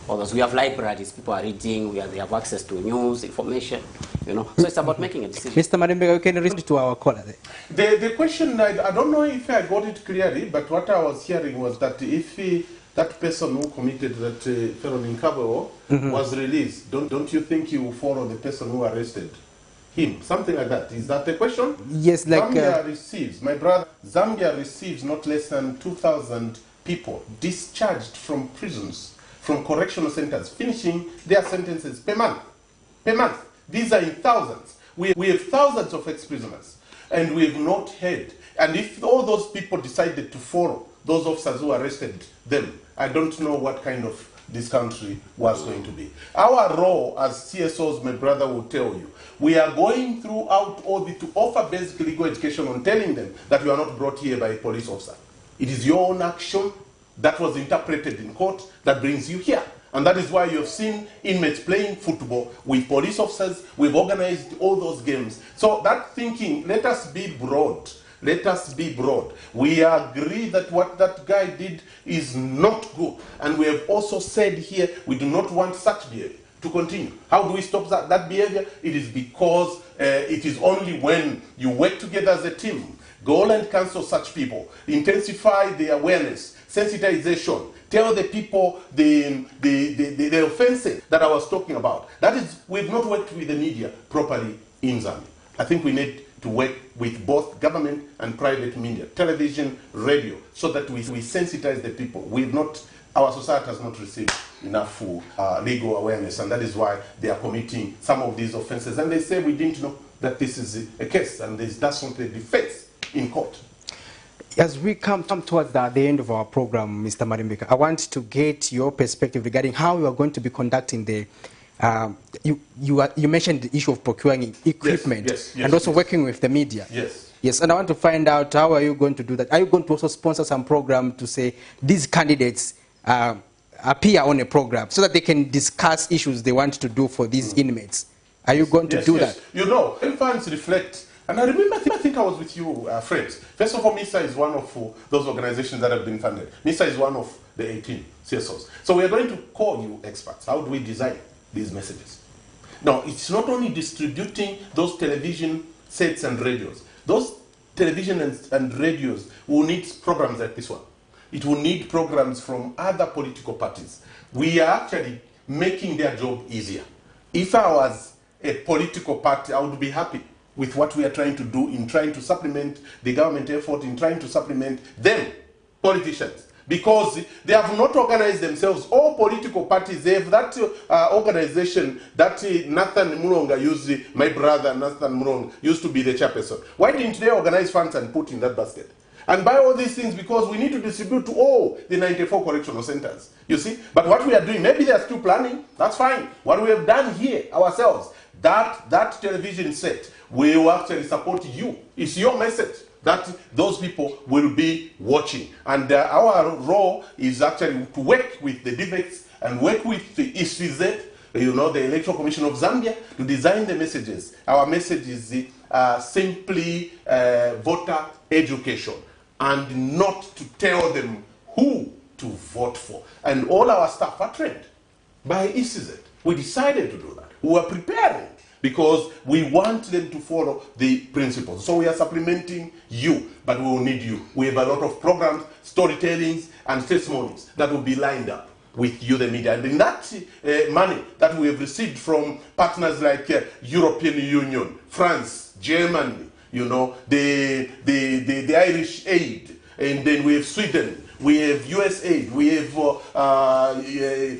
all those. We have libraries. People are reading. They have access to news, information. So it's about making a decision. Mr. Marembeka, you can respond to our caller there. The question, I don't know if I got it clearly, but what I was hearing was that if that person who committed that felony in Kabeo was released, don't you think he will follow the person who arrested him? Something like that. Is that the question? Yes, like... Zambia receives, my brother, Zambia receives not less than 2,000 people discharged from prisons, from correctional centers, finishing their sentences per month. Per month. These are in thousands. We have thousands of ex-prisoners, and we have not heard. And if all those people decided to follow those officers who arrested them, I don't know what kind of this country was going to be. Our role as CSOs, my brother will tell you, we are going throughout all to offer basic legal education on telling them that you are not brought here by a police officer. It is your own action that was interpreted in court that brings you here. And that is why you have seen inmates playing football with police officers. We've organized all those games. So that thinking, let us be broad. Let us be broad. We agree that what that guy did is not good. And we have also said here, we do not want such behavior to continue. How do we stop that behavior? It is because it is only when you work together as a team, go and counsel such people, intensify the awareness, sensitization, tell the people the offenses that I was talking about. That is, we've not worked with the media properly in Zambia. I think we need to work with both government and private media, television, radio, so that we sensitize the people. Our society has not received enough legal awareness, and that is why they are committing some of these offenses. And they say we didn't know that this is a case, and that's not the defense in court. As we come towards the end of our program, Mr. Marembeka, I want to get your perspective regarding how you are going to be conducting the you mentioned the issue of procuring equipment, yes, and also working with the media. Yes, and I want to find out, how are you going to do that? Are you going to also sponsor some program to say these candidates appear on a program so that they can discuss issues they want to do for these inmates? Are you going to do that? Funds reflect. And I remember, I think I was with you, friends. First of all, MISA is one of those organizations that have been funded. MISA is one of the 18 CSOs. So we are going to call you experts. How do we design these messages? Now, it's not only distributing those television sets and radios. Those television and radios will need programs like this one. It will need programs from other political parties. We are actually making their job easier. If I was a political party, I would be happy with what we are trying to do in trying to supplement the government effort, in trying to supplement them, politicians. Because they have not organized themselves. All political parties, they have that organization that Nathan Mulonga used, my brother Nathan Mulonga used to be the chairperson. Why didn't they organize funds and put in that basket? and buy all these things because we need to distribute to all the 94 correctional centers. You see? But what we are doing, maybe they are still planning, that's fine. What we have done here ourselves, that television set will actually support you. It's your message that those people will be watching. And our role is actually to work with the defects and work with the ICZ, you know, the Electoral Commission of Zambia, to design the messages. Our message is simply voter education and not to tell them who to vote for. And all our staff are trained by ICZ. We decided to do that. We were preparing because we want them to follow the principles. So we are supplementing you, but we will need you. We have a lot of programs, storytellings, and testimonies that will be lined up with you, the media. And in that money that we have received from partners like European Union, France, Germany, you know, the Irish aid, and then we have Sweden, we have US aid, we have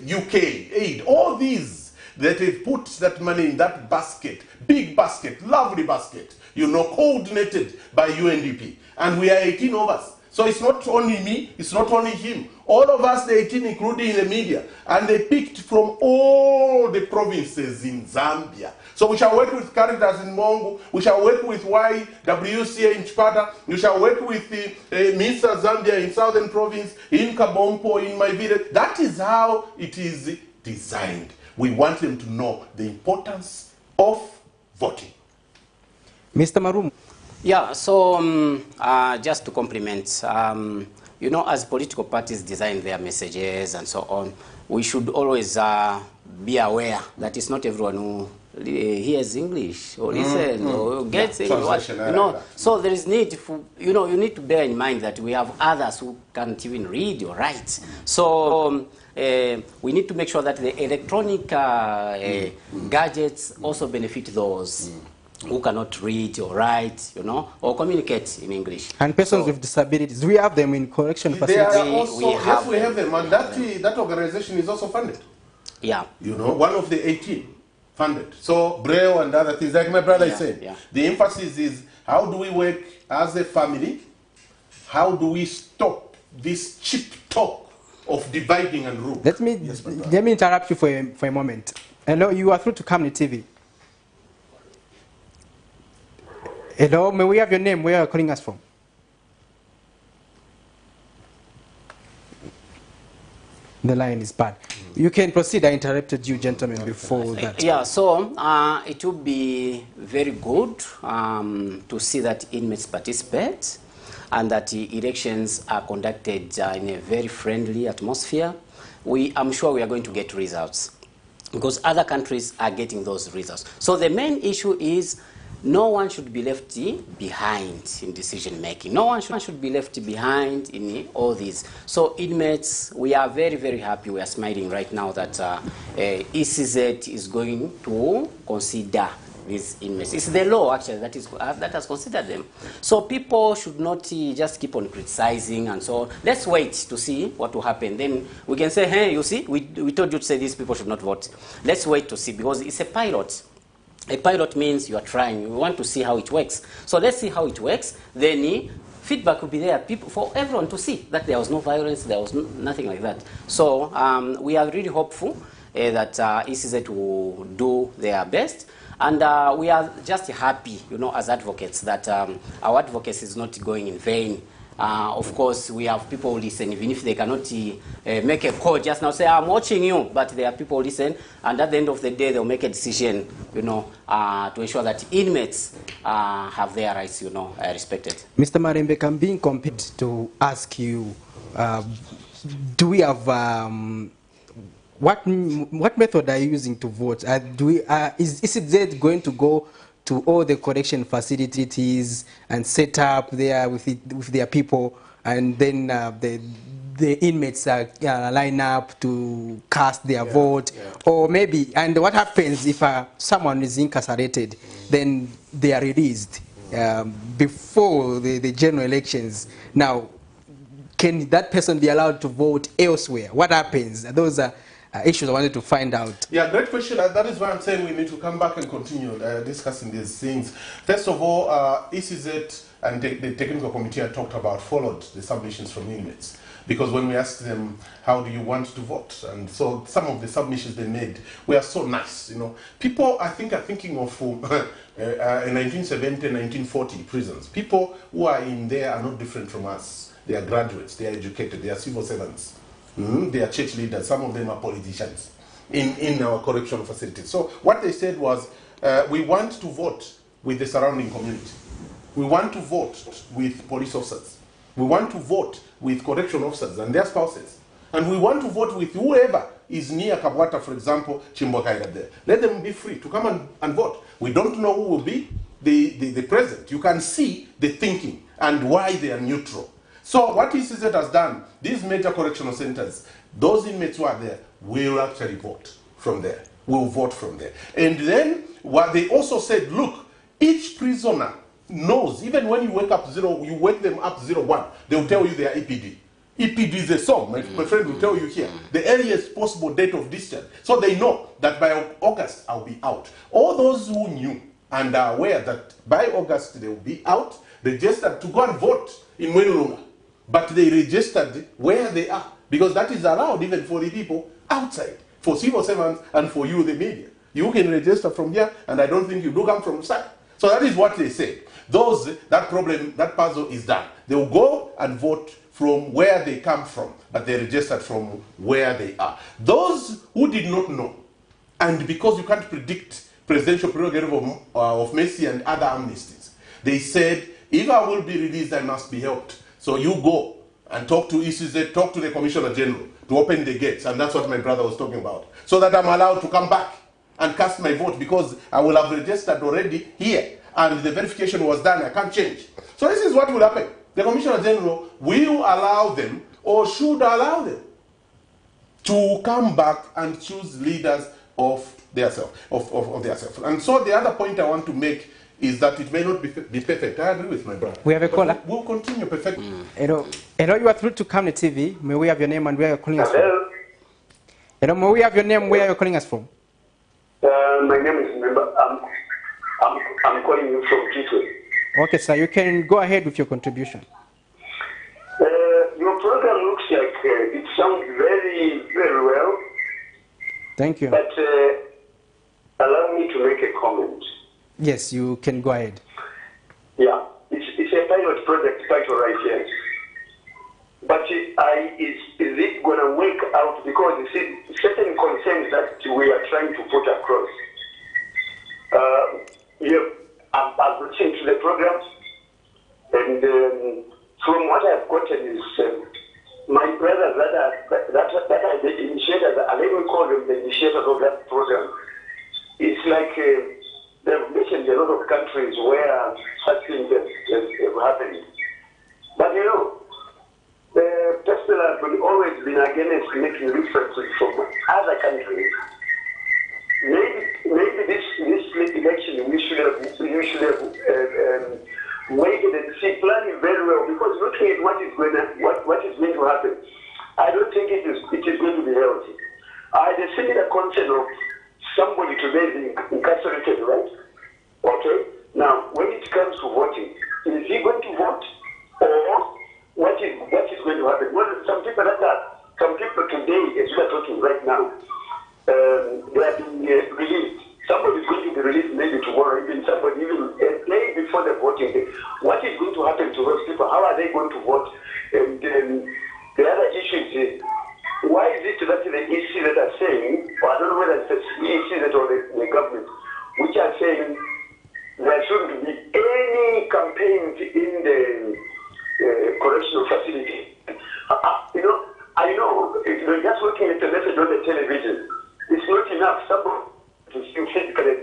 UK aid, all these that have put that money in that basket, big basket, lovely basket, you know, coordinated by UNDP. And we are 18 of us. So it's not only me, it's not only him. All of us, the 18, including the media. And they picked from all the provinces in Zambia. So we shall work with Caritas in Mongo, we shall work with YWCA in Chipata, we shall work with the Misa Zambia in Southern Province, in Kabompo, in my village. That is how it is designed. We want them to know the importance of voting. Mr. Marum. Yeah, so just to complement, you know, as political parties design their messages and so on, we should always be aware that it's not everyone who hears English or listen or gets English. You know, so there is need for, you know, you need to bear in mind that we have others who can't even read or write. So we need to make sure that the electronic gadgets also benefit those who cannot read or write, you know, or communicate in English. And persons with disabilities, we have them in correction facilities. Yes, we have them, and that organization is also funded. Yeah. You know, one of the 18 funded. So Braille and other things, like my brother is saying, the emphasis is how do we work as a family? How do we stop this cheap talk of dividing and rule? Let me interrupt you for a moment. Hello, you are through to Camry TV. Hello, may we have your name? Where are you calling us from? The line is bad. You can proceed. I interrupted you, gentlemen, before that. Yeah, so it would be very good to see that inmates participate and that the elections are conducted in a very friendly atmosphere. I'm sure we are going to get results because other countries are getting those results. So the main issue is no one should be left behind in decision making. No one should be left behind in all these. So inmates, we are very, very happy. We are smiling right now that ECZ is going to consider these inmates. It's the law actually that has considered them. So people should not just keep on criticizing and so on. Let's wait to see what will happen. Then we can say, hey, you see, we told you to say these people should not vote. Let's wait to see because it's a pilot. A pilot means you are trying. We want to see how it works. So let's see how it works. Then feedback will be there for everyone to see that there was no violence, there was nothing like that. So we are really hopeful that ECZ will do their best. And we are just happy, you know, as advocates, that our advocacy is not going in vain. Of course, we have people who listen, even if they cannot make a call just now, say, I'm watching you, but there are people who listen, and at the end of the day, they'll make a decision, you know, to ensure that inmates have their rights, you know, respected. Mr. Marembe, I'm being compelled to ask you, do we have, what method are you using to vote? Is it going to go to all the correction facilities and set up there with their people, and then the inmates line up to cast their vote? Or maybe, and what happens if someone is incarcerated, then they are released before the general elections? Now, can that person be allowed to vote elsewhere? What happens? Those are issues I wanted to find out. Yeah, great question. That is why I'm saying we need to come back and continue discussing these things. First of all, ECZ and the technical committee I talked about followed the submissions from inmates. Because when we asked them, how do you want to vote? And so some of the submissions they made were so nice, you know. People, I think, are thinking of 1970, 1940 prisons. People who are in there are not different from us. They are graduates, they are educated, they are civil servants. They are church leaders, some of them are politicians in our correctional facilities. So what they said was, we want to vote with the surrounding community. We want to vote with police officers. We want to vote with correction officers and their spouses. And we want to vote with whoever is near Kabwata, for example, Chimbokaira there. Let them be free to come and vote. We don't know who will be the president. You can see the thinking and why they are neutral. So what ECZ has done, these major correctional centers, those inmates who are there will actually vote from there. Will vote from there. And then what they also said, look, each prisoner knows, even when you wake them up 01, they will tell you they are EPD. EPD is a song, my friend will tell you here, the earliest possible date of discharge. So they know that by August I'll be out. All those who knew and are aware that by August they will be out, registered to go and vote in Mwenulunga. But they registered where they are, because that is allowed even for the people outside, for civil servants and for you, the media. You can register from here, and I don't think you do come from SAC. So that is what they say. That puzzle is done. They will go and vote from where they come from, but they registered from where they are. Those who did not know, and because you can't predict presidential prerogative of mercy and other amnesties, they said, if I will be released, I must be helped. So you go and talk to ECZ, talk to the Commissioner General to open the gates, and that's what my brother was talking about, so that I'm allowed to come back and cast my vote, because I will have registered already here, and the verification was done, I can't change. So this is what will happen. The Commissioner General will allow them, or should allow them, to come back and choose leaders of themselves. And so the other point I want to make is that it may not be perfect. I agree with my brother. We have a caller. We'll continue perfectly. Hello, you are through to Camden TV. May we have your name and where you're calling us from? Hello. Hello, may we have your name, where you're calling us from? My name is Member. I'm calling you from Kitwe. Okay, sir, you can go ahead with your contribution. Your program looks like it sounds very, very well. Thank you. But allow me to make a comment. Yes, you can go ahead. Yeah, it's a pilot project title right here. But is it going to work out? Because you see, certain concerns that we are trying to put across. I've listened to the program, and from what I've gotten is my brothers that are the initiators, let me call them the initiators of that program. It's like they've mentioned a lot of countries where such things have happened. But you know, personally, I've always been against making references from other countries. Maybe this election we should have waited and see, planning very well, because looking at what is going to happen, I don't think it is going to be healthy. I had a similar concern of somebody today being incarcerated, right? Okay. Now, when it comes to voting, is he going to vote, or what is going to happen? Well, some people today, as we are talking right now, they are being released. Somebody is going to be released maybe tomorrow, even a day before the voting day. What is going to happen to those people? How are they going to vote? And the other issue is, why is it that the EC that are saying, or I don't know whether it's the EC that or the government, which are saying there shouldn't be any campaigns in the correctional facility. I know, you're just looking at the message on the television. It's not enough. Somebody to see physically.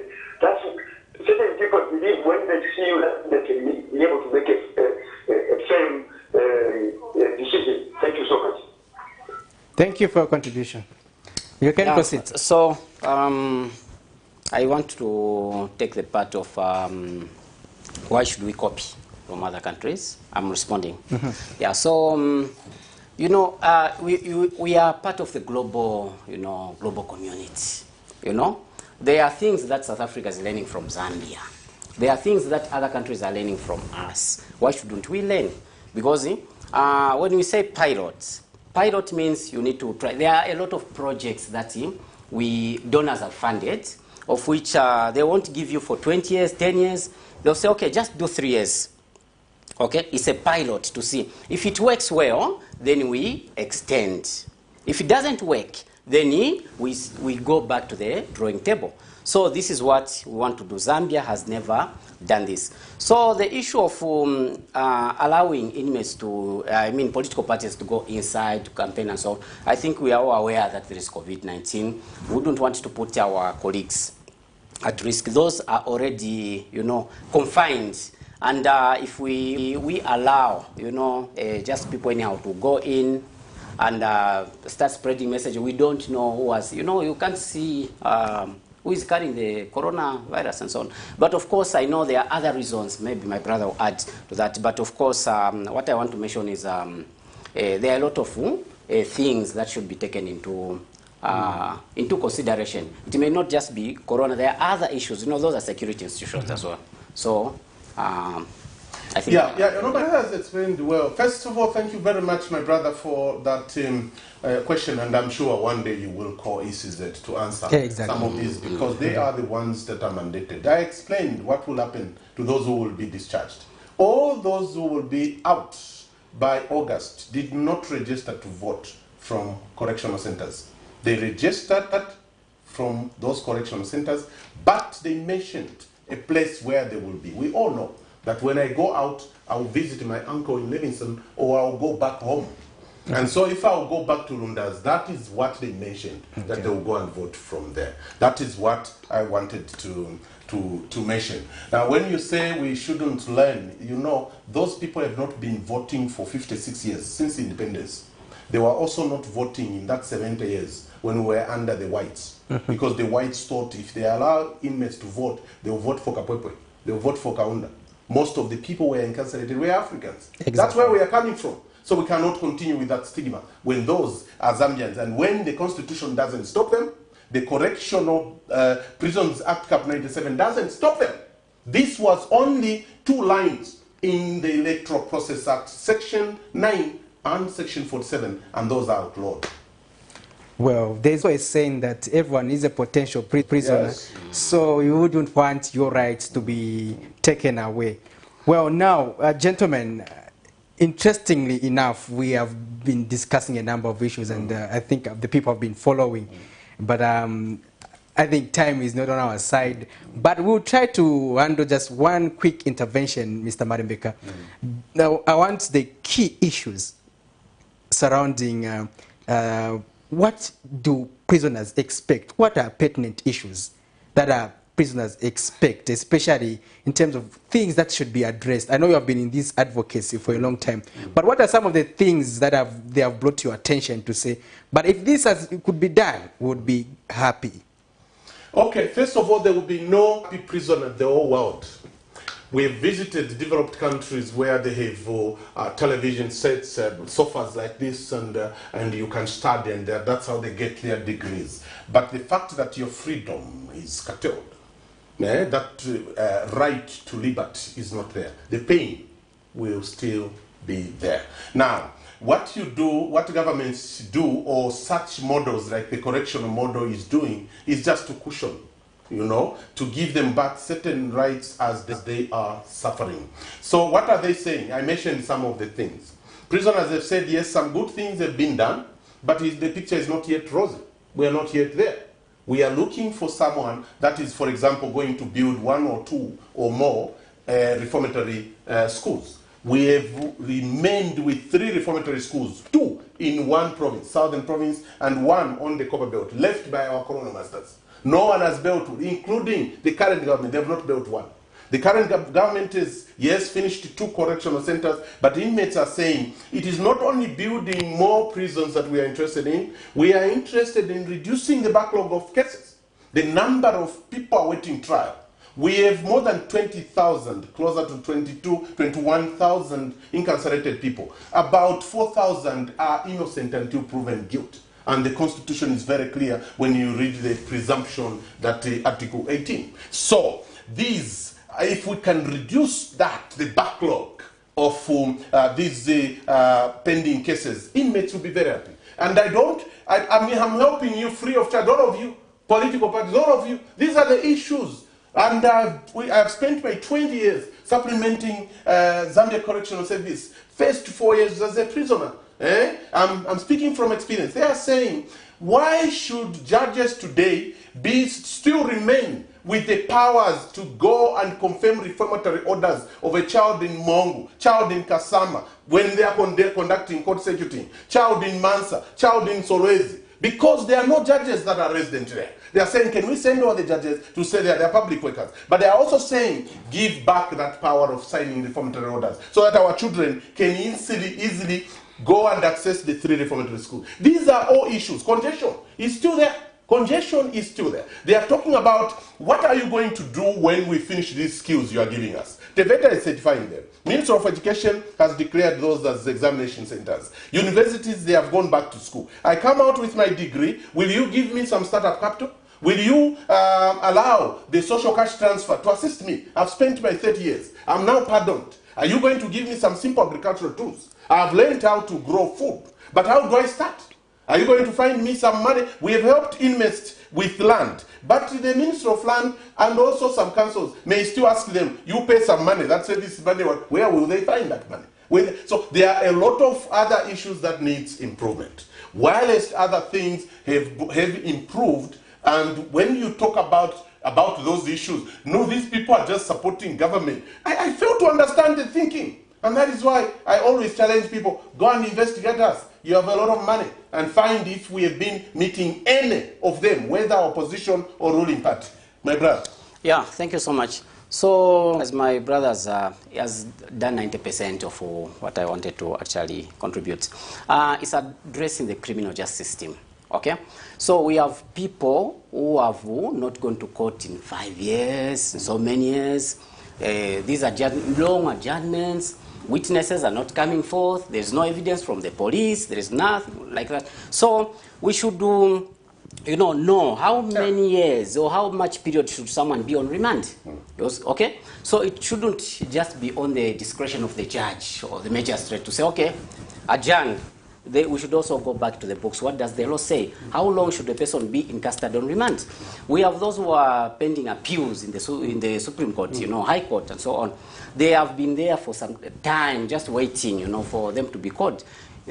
That's certain people believe when they see you that they can be able to make a firm decision. Thank you so much. Thank you for your contribution. You can proceed. So, I want to take the part of why should we copy from other countries. I'm responding. Yeah, so You know, we are part of the global, global community. You know, there are things that South Africa is learning from Zambia. There are things that other countries are learning from us. Why shouldn't we learn? Because when we say pilot means you need to try. There are a lot of projects that donors have funded, of which they won't give you for 20 years, 10 years. They'll say, okay, just do 3 years. Okay, it's a pilot to see. If it works well, then we extend. If it doesn't work, then we go back to the drawing table. So this is what we want to do. Zambia has never done this. So the issue of allowing inmates to, political parties to go inside to campaign and so on, I think we are all aware that there is COVID-19. We wouldn't want to put our colleagues at risk. Those are already, confined. And if we allow, just people anyhow to go in and start spreading message, we don't know who was, you can't see who is carrying the coronavirus and so on. But of course, I know there are other reasons. Maybe my brother will add to that. But of course, what I want to mention is there are a lot of things that should be taken into consideration. It may not just be corona. There are other issues. Those are security institutions as well. So I think... Yeah, Robert has explained well. First of all, thank you very much, my brother, for that question, and I'm sure one day you will call ECZ to answer some of these, because they are the ones that are mandated. I explained what will happen to those who will be discharged. All those who will be out by August did not register to vote from correctional centers. They registered from those correctional centers, but they mentioned a place where they will be. We all know that when I go out, I'll visit my uncle in Livingston, or I'll go back home. And so if I'll go back to Lundas, that is what they mentioned, that they will go and vote from there. That is what I wanted to mention. Now, when you say we shouldn't learn, those people have not been voting for 56 years, since independence. They were also not voting in that 70 years when we were under the whites. Because the whites thought if they allow inmates to vote, they will vote for Kapwepwe, they will vote for Kaunda. Most of the people were incarcerated were Africans. Exactly. That's where we are coming from. So we cannot continue with that stigma when those are Zambians. And when the Constitution doesn't stop them, the Correctional Prisons Act Cap 97 doesn't stop them. This was only 2 lines in the Electoral Process Act, Section 9 and Section 47, and those are outlawed. Well, there's always saying that everyone is a potential prisoner, yes. So you wouldn't want your rights to be taken away. Well, now, gentlemen, interestingly enough, we have been discussing a number of issues, and I think the people have been following. But I think time is not on our side. But we'll try to handle just one quick intervention, Mr. Marimbeka. Now, I want the key issues surrounding what do prisoners expect? What are pertinent issues that our prisoners expect, especially in terms of things that should be addressed? I know you have been in this advocacy for a long time, but what are some of the things that they have brought to your attention to say, but if this could be done, we would be happy? Okay, first of all, there will be no happy prison in the whole world. We have visited developed countries where they have television sets, sofas like this, and you can study, and that's how they get their degrees. But the fact that your freedom is curtailed, that right to liberty is not there. The pain will still be there. Now, what governments do, or such models like the correctional model is doing, is just to cushion, to give them back certain rights as they are suffering. So what are they saying? I mentioned some of the things. Prisoners have said, yes, some good things have been done, but the picture is not yet rosy. We are not yet there. We are looking for someone that is, for example, going to build 1 or 2 or more reformatory schools. We have remained with 3 reformatory schools, 2 in one province, Southern Province, and 1 on the Copper Belt, left by our colonial masters. No one has built one, including the current government. They have not built one. The current government is, yes, finished 2 correctional centers, but inmates are saying it is not only building more prisons that we are interested in, we are interested in reducing the backlog of cases, the number of people awaiting trial. We have more than 20,000, closer to 21,000 incarcerated people. About 4,000 are innocent until proven guilty. And the Constitution is very clear when you read the presumption that Article 18. So these, if we can reduce that, the backlog of these pending cases, inmates will be very happy. And I'm helping you free of charge, all of you, political parties, all of you. These are the issues. And I've spent my 20 years supplementing Zambia Correctional Service, first 4 years as a prisoner. I'm speaking from experience. They are saying, why should judges today still remain with the powers to go and confirm reformatory orders of a child in Mongu, child in Kasama, when they are conducting court executing, child in Mansa, child in Solwezi? Because there are no judges that are resident there. They are saying, can we send all the judges to say they are public workers? But they are also saying, give back that power of signing reformatory orders so that our children can easily go and access the 3 reformatory schools. These are all issues. Congestion is still there. Congestion is still there. They are talking about, what are you going to do when we finish these skills you are giving us? TVETA is certifying them. Minister of Education has declared those as examination centers. Universities, they have gone back to school. I come out with my degree. Will you give me some startup capital? Will you allow the social cash transfer to assist me? I've spent my 30 years. I'm now pardoned. Are you going to give me some simple agricultural tools? I've learned how to grow food. But how do I start? Are you going to find me some money? We have helped inmates with land. But the Minister of Land and also some councils may still ask them, you pay some money, that service money, where will they find that money? So there are a lot of other issues that needs improvement. Whilst other things have improved, and when you talk about those issues, no, these people are just supporting government. I fail to understand the thinking. And that is why I always challenge people, go and investigate us. You have a lot of money, and find if we have been meeting any of them, whether opposition or ruling party. My brother. Yeah, thank you so much. So, as my brother has done 90% of what I wanted to actually contribute, it's addressing the criminal justice system. Okay? So we have people who have not gone to court in 5 years, so many years. These are long adjournments. Witnesses are not coming forth. There's no evidence from the police. There is nothing like that. So we should know how many years or how much period should someone be on remand. Okay? So it shouldn't just be on the discretion of the judge or the magistrate to say, okay, adjourn. We should also go back to the books. What does the law say? How long should a person be in custody on remand? We have those who are pending appeals in the Supreme Court, High Court and so on. They have been there for some time, just waiting, for them to be caught.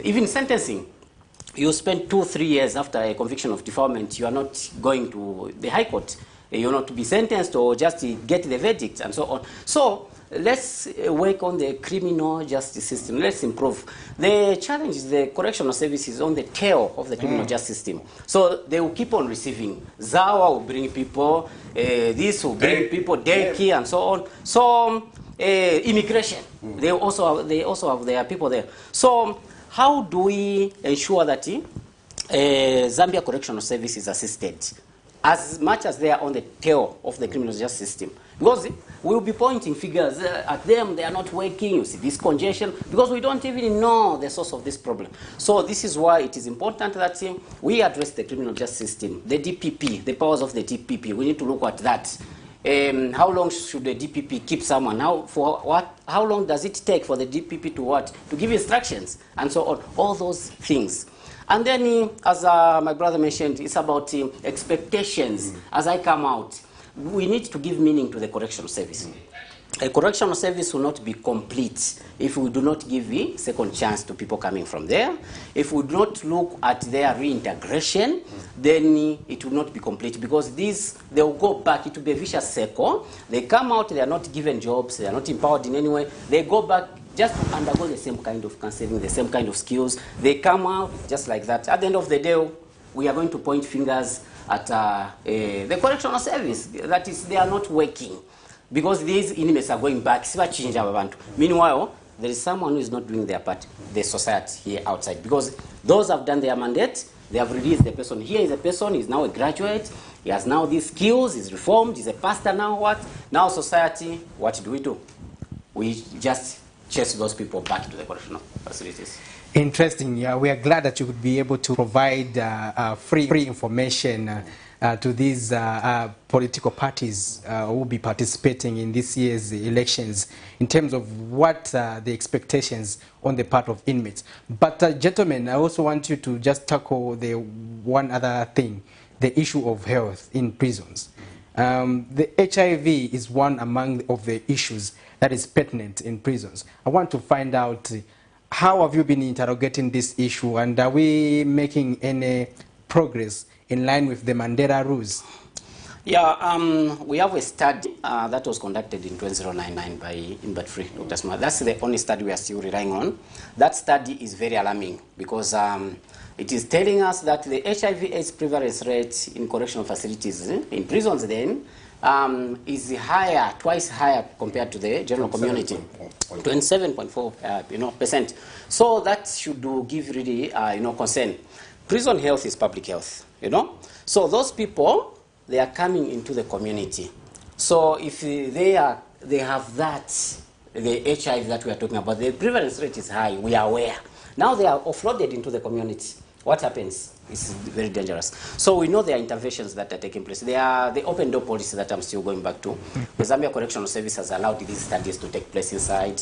Even sentencing, you spend 2-3 years after a conviction of defilement, you are not going to the High Court, to be sentenced or just to get the verdict and so on. So let's work on the criminal justice system. Let's improve. The challenge is the correctional services on the tail of the criminal justice system. So they will keep on receiving. Zawa will bring people, this will bring people, daycare and so on. So immigration, they also have their people there. So how do we ensure that Zambia Correctional Service is assisted as much as they are on the tail of the criminal justice system? Because we'll be pointing figures at them, they are not working, you see this congestion, because we don't even know the source of this problem. So this is why it is important that we address the criminal justice system, the DPP, the powers of the DPP. We need to look at that. How long should the DPP keep someone? How long does it take for the DPP to give instructions and so on? All those things. And then, as my brother mentioned, it's about expectations. As I come out, we need to give meaning to the correctional service. A correctional service will not be complete if we do not give a second chance to people coming from there. If we do not look at their reintegration, then it will not be complete, because they will go back. It will be a vicious circle. They come out, they are not given jobs, they are not empowered in any way. They go back just to undergo the same kind of counseling, the same kind of skills. They come out just like that. At the end of the day, we are going to point fingers at the correctional service. That is, they are not working, because these inmates are going back. Meanwhile, there is someone who is not doing their part, the society here outside, because those have done their mandate. They have released the person. Here is a person, he is now a graduate. He has now these skills, he's reformed, he's a pastor now, what? Now society, what do? We just chase those people back to the correctional facilities. Interesting. Yeah, we are glad that you would be able to provide free information to these political parties who will be participating in this year's elections in terms of what the expectations on the part of inmates. But gentlemen, I also want you to just tackle the one other thing, the issue of health in prisons. The HIV is one among of the issues that is pertinent in prisons. I want to find out how have you been interrogating this issue, and are we making any progress in line with the Mandela rules? Yeah, we have a study that was conducted in 2009 by INMATES, Dr. Smart. That's the only study we are still relying on. That study is very alarming because it is telling us that the HIV/AIDS prevalence rate in correctional facilities, in prisons then, is higher, twice higher compared to the general community, 27.4%. So that should give really concern. Prison health is public health, So those people, they are coming into the community. So if they have that, the HIV that we are talking about, the prevalence rate is high, we are aware. Now they are offloaded into the community. What happens? It's very dangerous. So we know there are interventions that are taking place. There are the open door policy that I'm still going back to. The Zambia Correctional Service has allowed these studies to take place inside,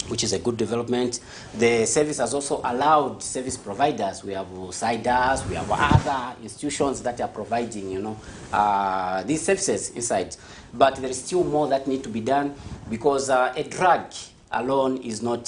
which is a good development. The service has also allowed service providers. We have SIDAs, we have other institutions that are providing, these services inside. But there is still more that need to be done because a drug alone is not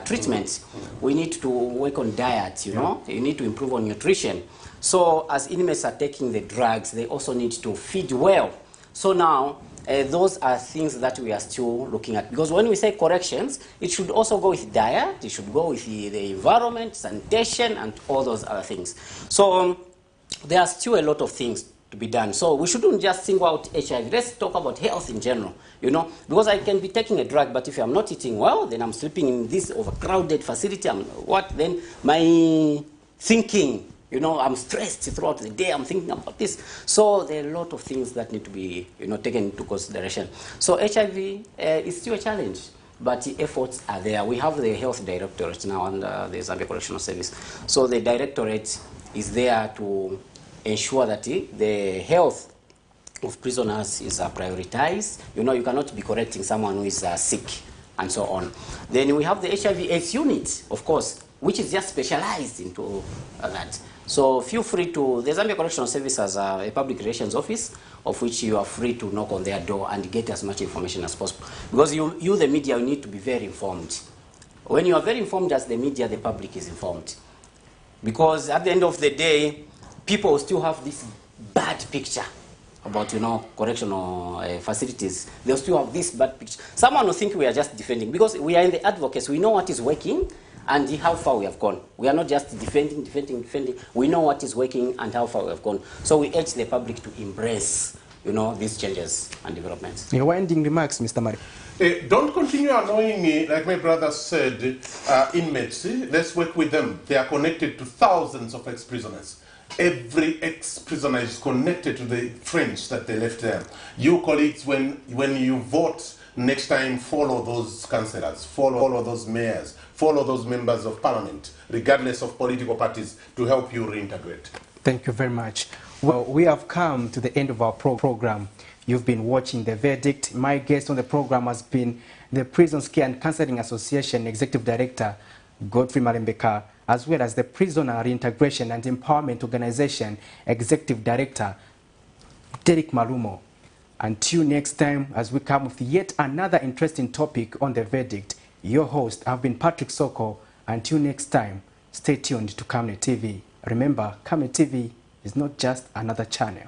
treatment. We need to work on diet, You need to improve on nutrition. So as inmates are taking the drugs, they also need to feed well. So now, those are things that we are still looking at. Because when we say corrections, it should also go with diet, it should go with the environment, sanitation, and all those other things. So there are still a lot of things to be done. So we shouldn't just single out HIV. Let's talk about health in general, Because I can be taking a drug, but if I'm not eating well, then I'm sleeping in this overcrowded facility. Then my thinking, I'm stressed throughout the day. I'm thinking about this. So there are a lot of things that need to be, taken into consideration. So HIV is still a challenge, but the efforts are there. We have the health directorate now under the Zambia Correctional Service. So the directorate is there to ensure that the health of prisoners is prioritized. You cannot be correcting someone who is sick and so on. Then we have the HIV/AIDS unit, of course, which is just specialized into that. So feel free to, the Zambia Correctional Service has a public relations office of which you are free to knock on their door and get as much information as possible. Because you the media, you need to be very informed. When you are very informed as the media, the public is informed. Because at the end of the day, people still have this bad picture about, correctional facilities. They'll still have this bad picture. Someone will think we are just defending, because we are in the advocacy. We know what is working and how far we have gone. We are not just defending. We know what is working and how far we have gone. So we urge the public to embrace, these changes and developments. Your winding remarks, Mr. Mari. Don't continue annoying me, like my brother said, inmates. Let's work with them. They are connected to thousands of ex-prisoners. Every ex-prisoner is connected to the friends that they left there. You colleagues, when you vote next time, follow those councillors, follow those mayors, follow those members of parliament, regardless of political parties, to help you reintegrate. Thank you very much. Well, we have come to the end of our program. You've been watching The Verdict. My guest on the program has been the Prison Care and Counseling Association Executive Director, Godfrey Malembeka, as well as the Prisoner Reintegration and Empowerment Organization Executive Director, Derek Malumo. Until next time, as we come with yet another interesting topic on The Verdict, your host, I've been Patrick Soko. Until next time, stay tuned to Kamne TV. Remember, Kamne TV is not just another channel.